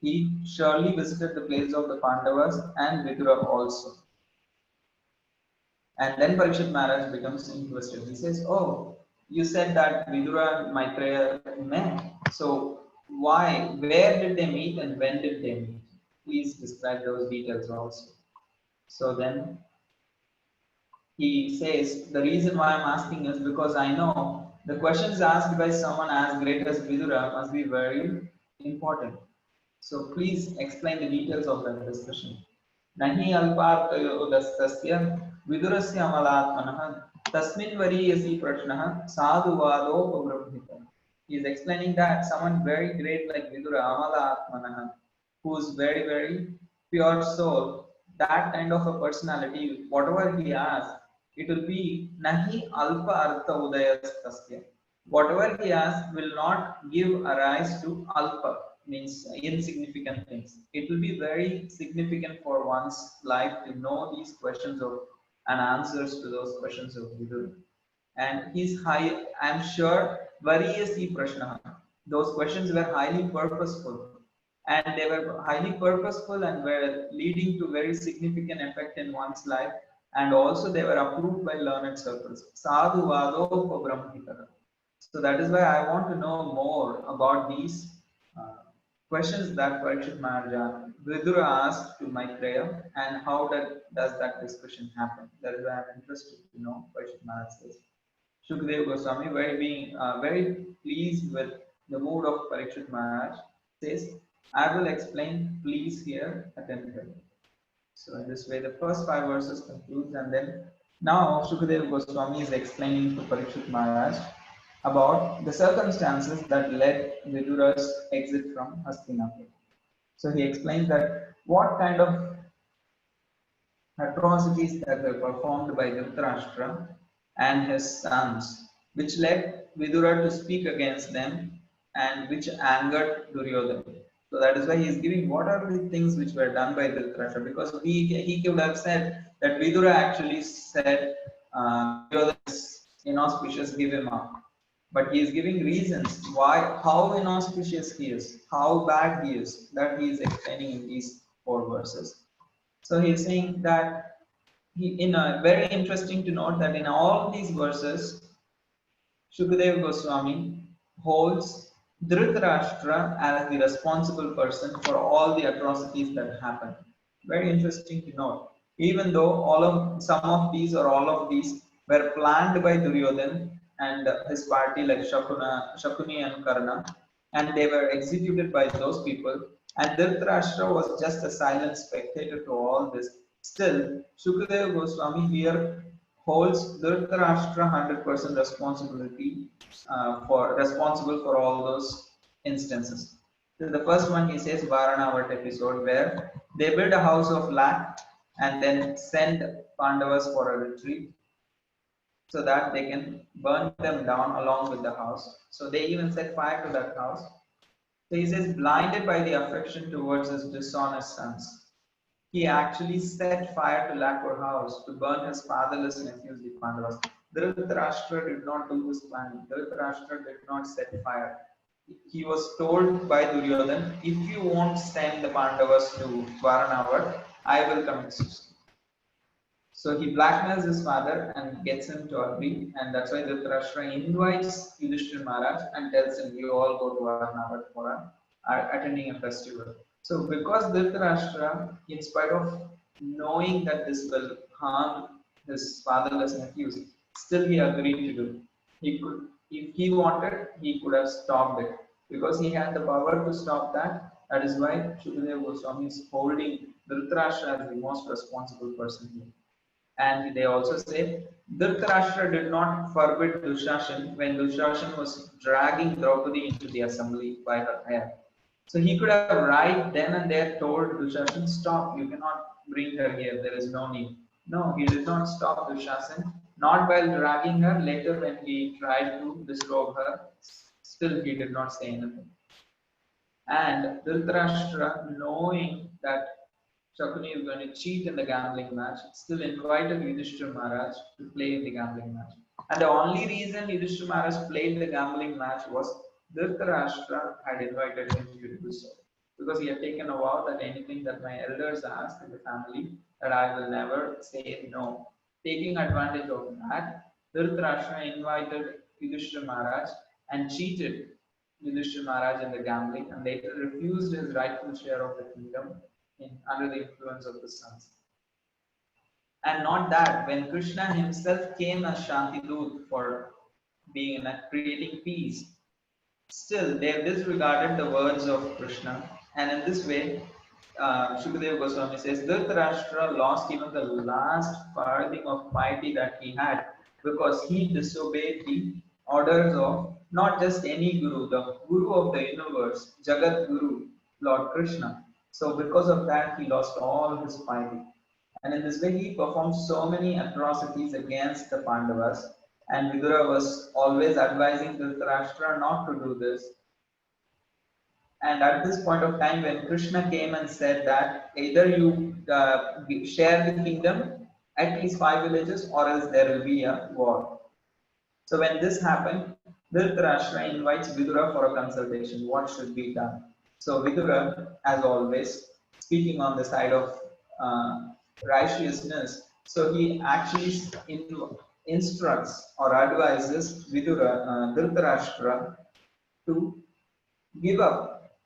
he surely visited the place of the Pandavas and Vidura also. And then Parikshit Maharaj becomes interested. He says, "Oh, you said that Vidura and Maitreya met. So where did they meet and when did they meet? Please describe those details also." So then he says, the reason why I'm asking is because I know the questions asked by someone as great as Vidura must be very important. So please explain the details of that discussion. Nahi alpartayo dastasya vidurasya amalatmanah tasmin variyasi prashnaha sadhuvadopavramhita. He is explaining that someone very great like Vidura, amalatmanah, who is very, very pure soul, that kind of a personality, whatever he asks, it will be nahi alpa artha udayastasya. Whatever he asks will not give a rise to alpa, means insignificant things. It will be very significant for one's life to know these questions of and answers to those questions of Vidura. And he's high, I'm sure, variyasi prashnaha. Those questions were highly purposeful, and they were highly purposeful and were leading to very significant effect in one's life, and also they were approved by learned circles. Sadhu vado brahmhitara. So that is why I want to know more about these questions that Parikshit Maharaj Vidura asked to Maitreya, and how does that discussion happen. That is why I'm interested to know. Parikshit Maharaj says. Shukadeva Goswami, very pleased with the mood of Parikshit Maharaj, says, I will explain, please hear attentively. So in this way, the first 5 verses concludes, and then now Shukadeva Goswami is explaining to Parikshit Maharaj about the circumstances that led Vidura's exit from Hastinapur. So he explains that what kind of atrocities that were performed by Dhritarashtra and his sons, which led Vidura to speak against them and which angered Duryodhana. So that is why he is giving what are the things which were done by Dhritarashtra, because he could have said that Vidura actually said Duryodhana is inauspicious, give him up. But he is giving reasons why, how inauspicious he is, how bad he is, that he is explaining in these 4 verses. So he is saying that very interesting to note that in all these verses, Shukadeva Goswami holds Dhritarashtra as the responsible person for all the atrocities that happened. Very interesting to note. Even though some of these or all of these were planned by Duryodhan and his party like Shakuni and Karna, and they were executed by those people, and Dhritarashtra was just a silent spectator to all this. Still, Shukadeva Goswami here holds Dhritarashtra 100% responsibility for responsible for all those instances. So the first one he says Varanavat episode where they build a house of lac and then send Pandavas for a retreat so that they can burn them down along with the house. So they even set fire to that house. So he says blinded by the affection towards his dishonest sons. He actually set fire to Lakur house to burn his fatherless nephews, the Pandavas. Dhritarashtra did not do this planning. Dhritarashtra did not set fire. He was told by Duryodhan, if you won't send the Pandavas to Varanavat, I will commit suicide. So he blackmails his father and gets him to agree, and that's why Dhritarashtra invites Yudhishthira Maharaj and tells him, you all go to Varanavat for attending a festival. So because Dhritarashtra, in spite of knowing that this will harm his fatherless nephews, still he agreed to do. He could, if he wanted, he could have stopped it because he had the power to stop that. That is why Shukadeva Goswami is holding Dhritarashtra as the most responsible person here. And they also say Dhritarashtra did not forbid Dushashan when Dushashan was dragging Draupadi into the assembly by her hair. So he could have right then and there told Dushashan, stop, you cannot bring her here, there is no need. No, he did not stop Dushashan, not while dragging her. Later, when he tried to disrobe her, still he did not say anything. And Dhritarashtra, knowing that Shakuni is going to cheat in the gambling match, still invited Yudhishthira Maharaj to play in the gambling match. And the only reason Yudhishthira Maharaj played the gambling match was Dhritarashtra had invited him to do so. Because he had taken a vow that anything that my elders ask in the family, that I will never say no. Taking advantage of that, Dhritarashtra invited Yudhishthira Maharaj and cheated Yudhishthira Maharaj in the gambling and later refused his rightful share of the kingdom under the influence of the sons. And not that, when Krishna himself came as Shantidut for creating peace, still they disregarded the words of Krishna. And in this way, Shukadeva Goswami says, Dhritarashtra lost even the last farthing of piety that he had because he disobeyed the orders of not just any guru, the guru of the universe, Jagat Guru, Lord Krishna. So because of that, he lost all his piety. And in this way, he performed so many atrocities against the Pandavas. And Vidura was always advising Dhritarashtra not to do this. And at this point of time, when Krishna came and said that either you share the kingdom, at least 5 villages, or else there will be a war. So when this happened, Dhritarashtra invites Vidura for a consultation. What should be done? So Vidura, as always, speaking on the side of righteousness, so he actually instructs or advises Vidura, Dhritarashtra to give up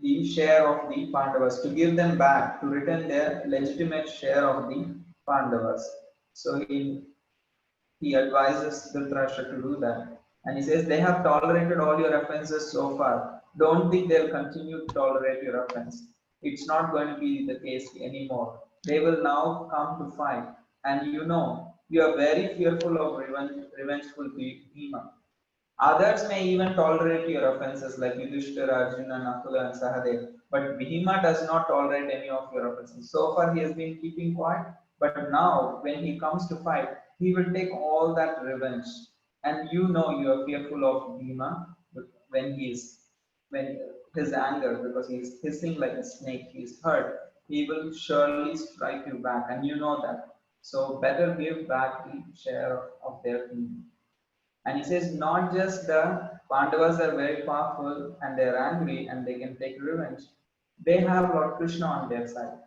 the share of the Pandavas, to give them back, to return their legitimate share of the Pandavas. So he advises Dhritarashtra to do that. And he says, they have tolerated all your offenses so far. Don't think they'll continue to tolerate your offense. It's not going to be the case anymore. They will now come to fight. And you know, you are very fearful of revengeful Bhima. Others may even tolerate your offenses like Yudhishthira, Arjuna, Nakula, and Sahadev. But Bhima does not tolerate any of your offenses. So far, he has been keeping quiet. But now, when he comes to fight, he will take all that revenge. And you know you are fearful of Bhima when his anger, because he is hissing like a snake, he is hurt. He will surely strike you back, and you know that. So better give back the share of their kingdom. And he says, not just the Pandavas are very powerful and they're angry and they can take revenge. They have Lord Krishna on their side.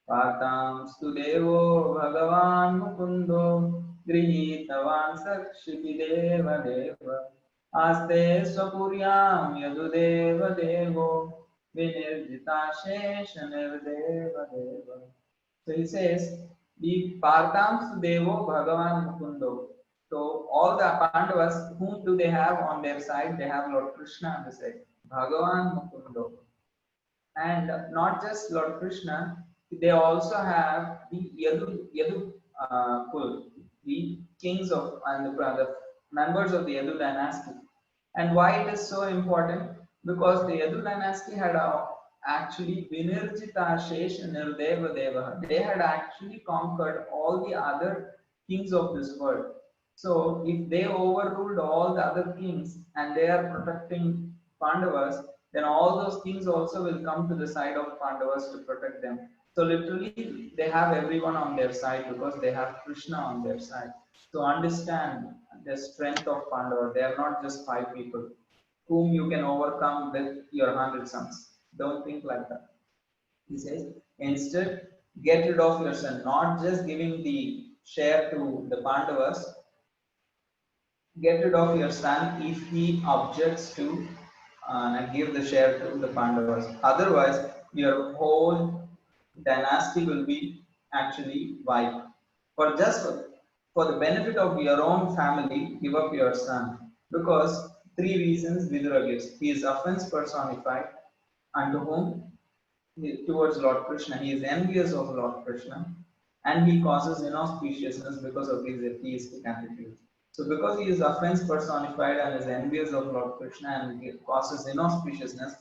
पातांस्तु देवो भगवान् मुकुन्दो गृहीतवान् सक्षितिदेव देव आस्ते स्वपुर्यां यदुदेव देवो विनिर्जिताशेष निर्देव देव. So he says, the Partams Devo Bhagavan Mukundo. So all the Pandavas, whom do they have on their side? They have Lord Krishna on the side. Bhagavan Mukundo. And not just Lord Krishna, they also have the Yadu Kul, the kings of and the members of the Yadu dynasty. And why it is so important? Because the Yadu dynasty had actually Vinirjita Shesh Nirdeva Deva. They had actually conquered all the other kings of this world. So if they overruled all the other kings and they are protecting Pandavas, then all those kings also will come to the side of Pandavas to protect them. So literally, they have everyone on their side because they have Krishna on their side. So understand the strength of Pandava. They are not just 5 people whom you can overcome with your 100 sons. Don't think like that. He says, instead, get rid of your son, not just giving the share to the Pandavas, get rid of your son if he objects to give the share to the Pandavas. Otherwise, your whole dynasty will be actually wiped. For just for the benefit of your own family, give up your son. Because 3 reasons Vidura gives. He is offense personified, unto whom? Towards Lord Krishna. He is envious of Lord Krishna and he causes inauspiciousness because of his atheistic attitude. So, because he is offense personified and is envious of Lord Krishna and he causes inauspiciousness,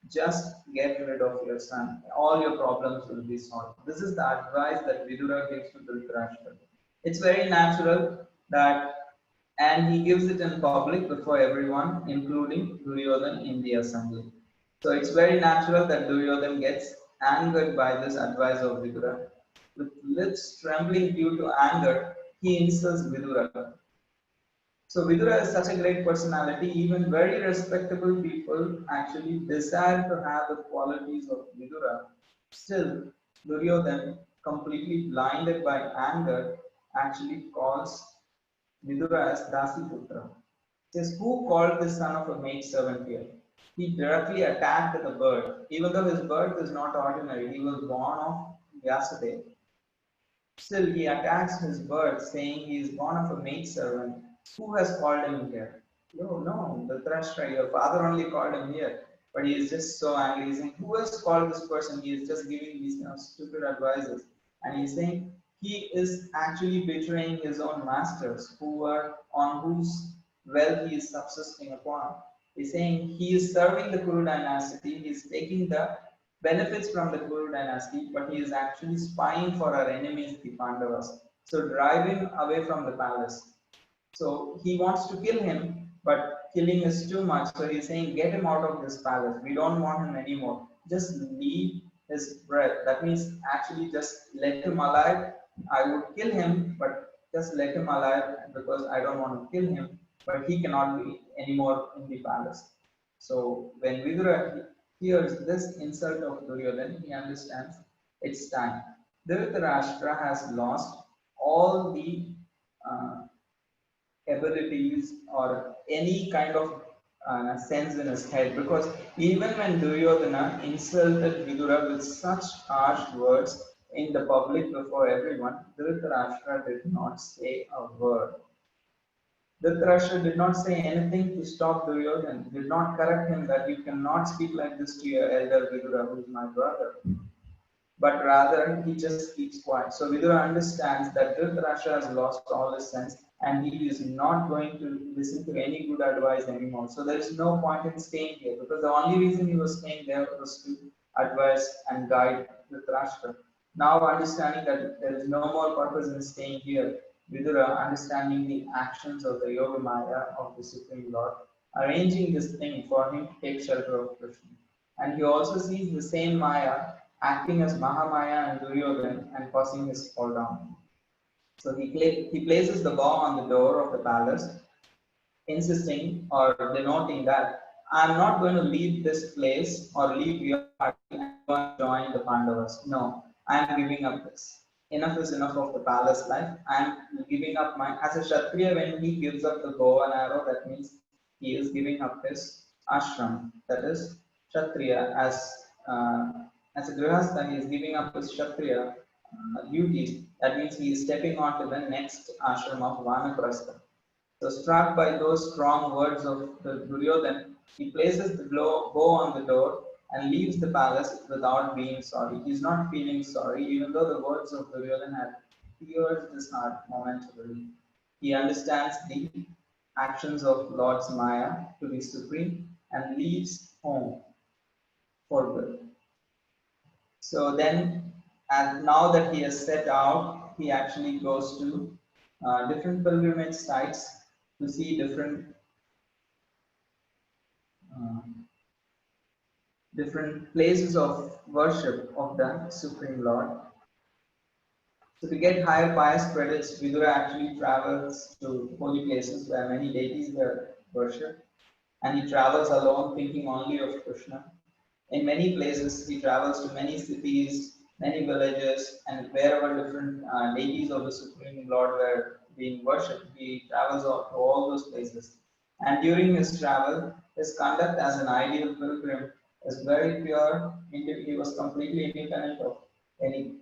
just get rid of your son. All your problems will be solved. This is the advice that Vidura gives to Dhritarashtra. It's very natural that, and he gives it in public before everyone, including Duryodhan in the assembly. So it's very natural that Duryodhan gets angered by this advice of Vidura. With lips trembling due to anger, he insults Vidura. So Vidura is such a great personality, even very respectable people actually desire to have the qualities of Vidura. Still, Duryodhan, completely blinded by anger, actually calls Vidura as Dasiputra. Says, who called the son of a maid servant here? He directly attacked the bird. Even though his birth is not ordinary, he was born of Vyasadeva. Still, he attacks his birth, saying he is born of a maid servant. Who has called him here? No, the Dhritarashtra, your father only called him here. But he is just so angry. He's saying, who has called this person? He is just giving these stupid advices. And he's saying he is actually betraying his own masters who were on whose wealth he is subsisting upon. He's saying he is serving the Kuru dynasty, he is taking the benefits from the Kuru dynasty, but he is actually spying for our enemies, the Pandavas. So drive him away from the palace. So he wants to kill him, but killing is too much. So he's saying, get him out of this palace. We don't want him anymore. Just leave his breath. That means actually just let him alive. I would kill him, but just let him alive because I don't want to kill him. But he cannot be anymore in the palace. So when Vidura hears this insult of Duryodhan, he understands it's time. Dhritarashtra has lost all the uh, abilities or any kind of sense in his head, because even when Duryodhana insulted Vidura with such harsh words in the public before everyone, Dhritarashtra did not say a word. Dhritarashtra did not say anything to stop Duryodhana, did not correct him that you cannot speak like this to your elder Vidura, who is my brother, but rather he just keeps quiet. So Vidura understands that Dhritarashtra has lost all his sense and he is not going to listen to any good advice anymore. So there is no point in staying here because the only reason he was staying there was to advise and guide Dhritarashtra. Now understanding that there is no more purpose in staying here, Vidura, understanding the actions of the Yoga Maya of the Supreme Lord, arranging this thing for him to take shelter of Krishna. And he also sees the same Maya acting as Mahamaya and Duryodhan and causing his fall down. So he places the bow on the door of the palace, insisting or denoting that I'm not going to leave this place or leave your party and join the Pandavas. No, I am giving up this. Enough is enough of the palace life. I am giving up my, as a Kshatriya, when he gives up the bow and arrow, that means he is giving up his ashram. That is Kshatriya. As a Grihastha, he is giving up his Kshatriya duties. That means he is stepping on to the next ashram of Vanaprastha. So struck by those strong words of the Duryodhan, he places the bow on the door and leaves the palace without being sorry. He is not feeling sorry, even though the words of Duryodhan had pierced his heart momentarily. He understands the actions of Lord's Maya to be supreme and leaves home for good. So then, and now that he has set out, he actually goes to different pilgrimage sites to see uh, different places of worship of the Supreme Lord. So to get higher pious credits, Vidura actually travels to holy places where many deities were worshipped, and he travels alone thinking only of Krishna. In many places, he travels to many cities, many villages, and wherever different deities of the Supreme Lord were being worshipped, he travels to all those places. And during his travel, his conduct as an ideal pilgrim is very pure. He was completely independent of any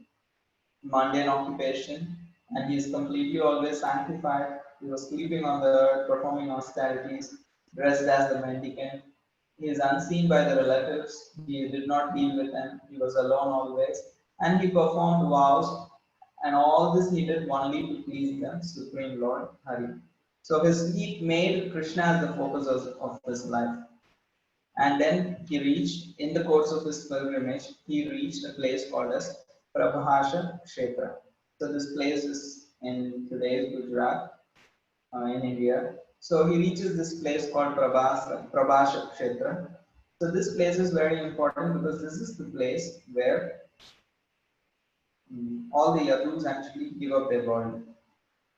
mundane occupation, and he is completely always sanctified. He was sleeping on the earth, performing austerities, dressed as the mendicant. He is unseen by the relatives. He did not deal with them. He was alone always, and he performed vows, and all this he did only to please the Supreme Lord Hari. So he made Krishna as the focus of his life. And then he reached, in the course of his pilgrimage, he reached a place called as Prabhasha Kshetra. So this place is in today's Gujarat, in India. So he reaches this place called Prabhasha Kshetra. So this place is very important because this is the place where all the Yadus actually give up their body.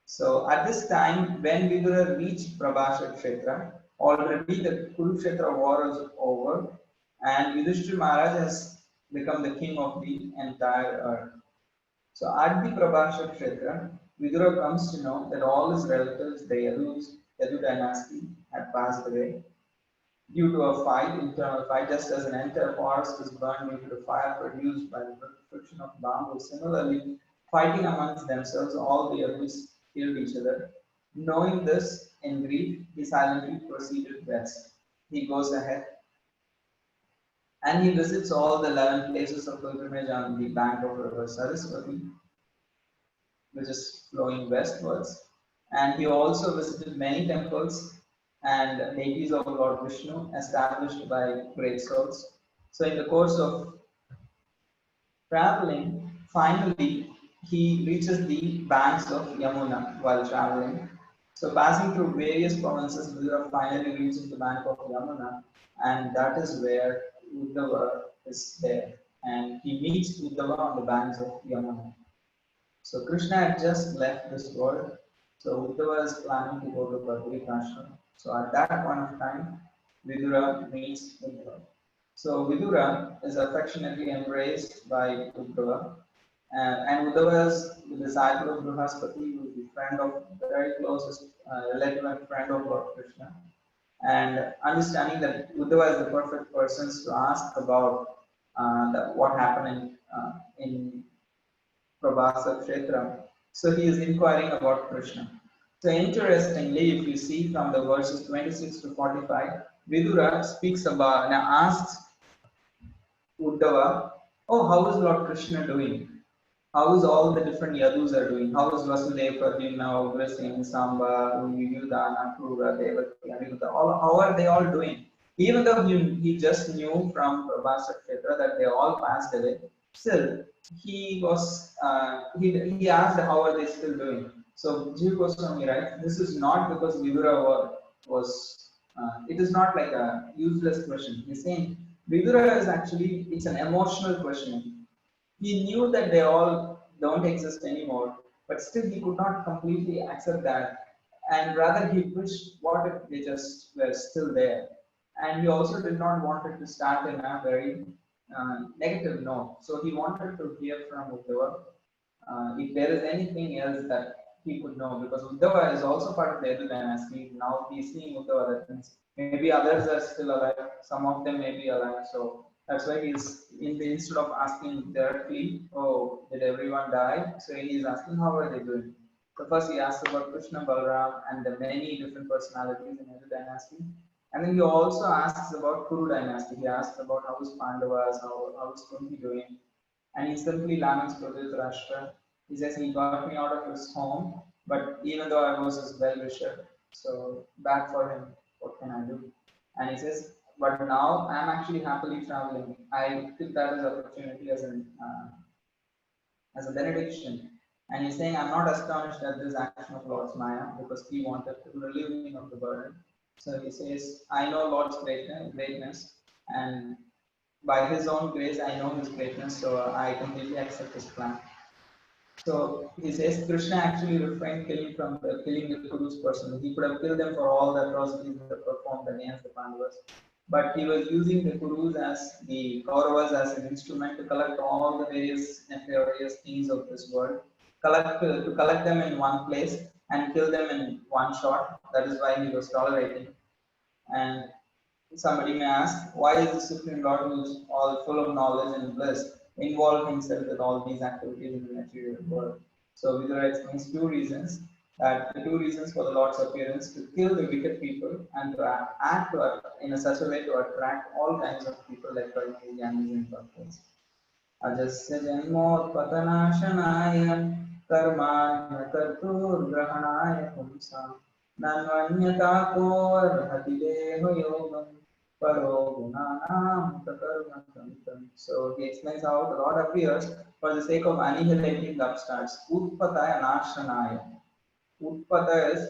So at this time, when Vidura reached Prabhasha Kshetra, already the Kurukshetra war is over, and Yudhishthira Maharaj has become the king of the entire earth. So at the Prabhasha Kshetra, Vidura comes to know that all his relatives, the Yadu dynasty, had passed away due to a fight, internal fight, just as an entire forest is burned due to the fire produced by the friction of bamboo. Similarly, fighting amongst themselves, all the Yadus killed each other. Knowing this, in grief, he silently proceeded west. He goes ahead and he visits all the 11 places of pilgrimage on the bank of river Saraswati, which is flowing westwards. And he also visited many temples and deities of Lord Vishnu established by great souls. So, in the course of traveling, finally he reaches the banks of Yamuna while traveling. So, passing through various provinces, Vidura finally reaches the bank of Yamuna, and that is where Uddhava is there. And he meets Uddhava on the banks of Yamuna. So Krishna had just left this world. So Uddhava is planning to go to Badrikashram. So at that point of time, Vidura meets Uddhava. So Vidura is affectionately embraced by Uddhava. And Uddhava is the disciple of Brihaspati, who is the friend of the very closest relative and friend of Lord Krishna. And understanding that Uddhava is the perfect person to ask about what happened in Prabhasa Kshetra. So he is inquiring about Krishna. So interestingly, if you see from the verses 26 to 45, Vidura speaks about and asks Uddhava, oh, how is Lord Krishna doing? How is all the different Yadus are doing? How is Vasudeva, Pradyumna, Ugrasen, Samba, Yudhana, Krura, Devaki, Aniruddha, how are they all doing? Even though he just knew from Prabhasa Kshetra that they all passed away, still he asked how are they still doing. So Jiva Goswami writes, this is not because Vidura was it is not like a useless question. He's saying Vidura is actually it's an emotional question. He knew that they all don't exist anymore, but still he could not completely accept that. And rather, he wished what if they just were still there. And he also did not want it to start in a very negative note. So he wanted to hear from Uddhava if there is anything else that he could know, because Uddhava is also part of the Yadu dynasty. Now he's seeing Uddhava, that means maybe others are still alive, some of them may be alive. So that's why he's instead of asking directly, oh, did everyone die? So he's asking, how are they doing? So first he asks about Krishna, Balram, and the many different personalities in Yadu dynasty. And then he also asks about Kuru dynasty. He asks about how is Pandavas, how is Kunti doing, and he simply laments to Dhritarashtra. He says he got me out of his home, but even though I was his well-wisher, so bad for him. What can I do? And he says, but now I am actually happily traveling. I took that as an opportunity as a benediction. And he's saying, I'm not astonished at this action of Lord Maya because he wanted to relieve me of the burden. So he says, I know Lord's greatness, and by his own grace, I know his greatness, so I completely accept his plan. So he says Krishna actually refrained killing the Kurus personally. He could have killed them for all the atrocities they performed against the Pandavas. But he was using the Kurus as the Kauravas as an instrument to collect all the various nefarious things of this world, to collect them in one place and kill them in one shot. That is why he was tolerating. And somebody may ask, why is the Supreme Lord, who is all full of knowledge and bliss, involve himself with all these activities in the material world? So Vidura explains two reasons. That the two reasons for the Lord's appearance: to kill the wicked people and to act in a such a way to attract all kinds of people like Gyanis and Bhaktas. अजस्य जन्मोत्पतनाशनाय कर्माण्यकर्तुर्ग्रहणाय पुंसां नन्वन्यताकोऽर्हति देहयोगं परो गुणानां प्रकर्मकं. So he explains how the Lord appears for the sake of annihilating the upstarts. Utpataya nashanaya. Utpata is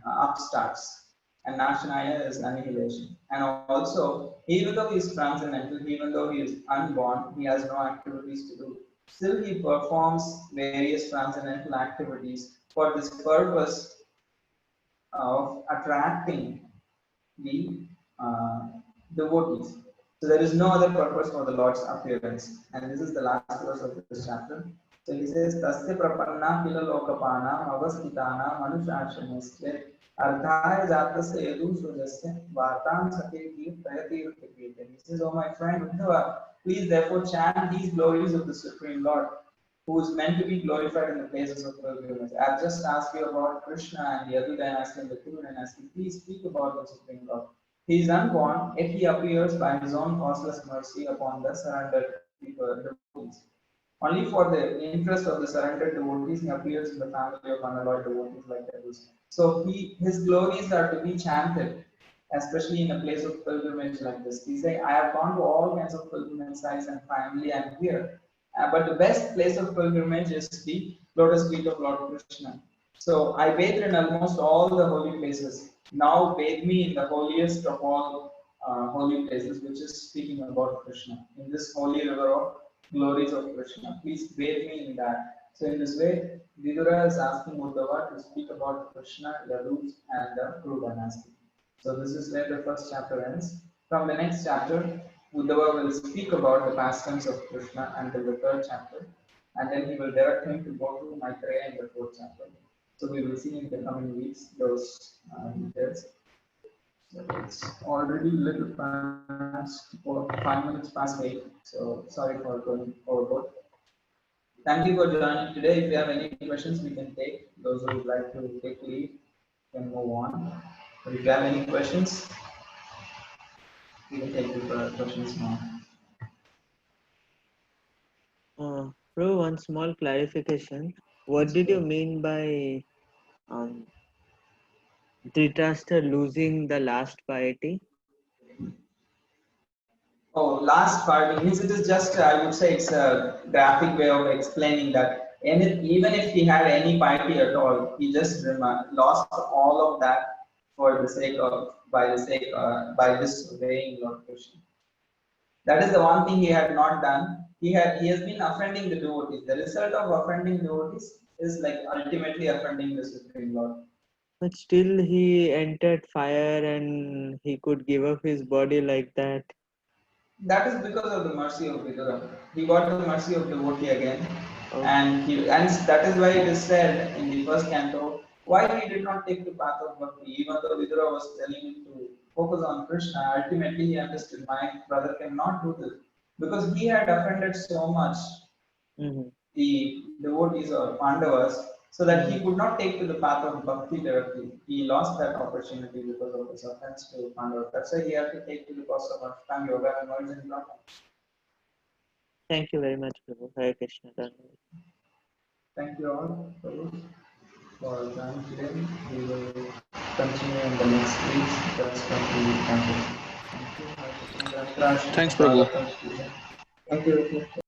upstarts, and Nashanaya is annihilation. And also, even though he is transcendental, even though he is unborn, he has no activities to do. Still, he performs various transcendental activities for this purpose of attracting the devotees. So there is no other purpose for the Lord's appearance. And this is the last verse of this chapter. So he says, Tasya prapanna kila lokapana avastitana manushashamasya ardhaya jatasya yadu sujasya vartam saketi prayatirthakete. He says, oh my friend Uddhava, please therefore chant these glories of the Supreme Lord, who is meant to be glorified in the places of pilgrimage. I have just asked you about Krishna and the Yadu dynasty and the Kuru dynasty. Please speak about the Supreme Lord. He is unborn, yet he appears by his own causeless mercy upon the surrendered devotees. Only for the interest of the surrendered devotees, he appears in the family of unalloyed devotees like Yadus. So his glories are to be chanted, especially in a place of pilgrimage like this. He say, I have gone to all kinds of pilgrimage sites and finally I am here. But the best place of pilgrimage is the lotus feet of Lord Krishna. So I bathed in almost all the holy places. Now bathe me in the holiest of all holy places, which is speaking about Krishna. In this holy river of glories of Krishna, please bathe me in that. So in this way, Vidura is asking Uddhava to speak about Krishna, Yadus, and the Kuru dynasty. So this is where the first chapter ends. From the next chapter, Uddhava will speak about the pastimes of Krishna until the third chapter, and then he will direct him to go to Maitreya in the fourth chapter. So we will see in the coming weeks those details. So it's already a little past, or 5 minutes past 8. So sorry for going overboard. Thank you for joining today. If you have any questions, we can take. Those who would like to take leave can move on. But if you have any questions, we can take the questions now. Bro, one small clarification. What did you mean by Dhritarashtra losing the last piety? Oh, last part means it is just, I would say it's a graphic way of explaining that even if he had any piety at all, he just lost all of that for the sake of, by disobeying Lord Krishna. That is the one thing he had not done. He has been offending the devotees. The result of offending devotees is like ultimately offending the Supreme Lord. But still he entered fire and he could give up his body like that. That is because of the mercy of Vidura. He got the mercy of devotee again, Okay. and that is why it is said in the first canto why he did not take the path of bhakti, even though Vidura was telling him to focus on Krishna. Ultimately, he understood my brother cannot do this because he had offended so much Mm-hmm. the devotees or Pandavas, so that he Mm-hmm. could not take to the path of bhakti directly. He lost that opportunity because of his offense to Pandavas. That's why he had to take to the course of Ashtanga Yoga and merge in Brahma. Thank you very much, Prabhu. Hare Krishna. Dhanwad. Thank you all for joining today. We will continue in the next week. That's what we can do. Thank you. Hare Krishna. Thanks, Prabhu. Thank you.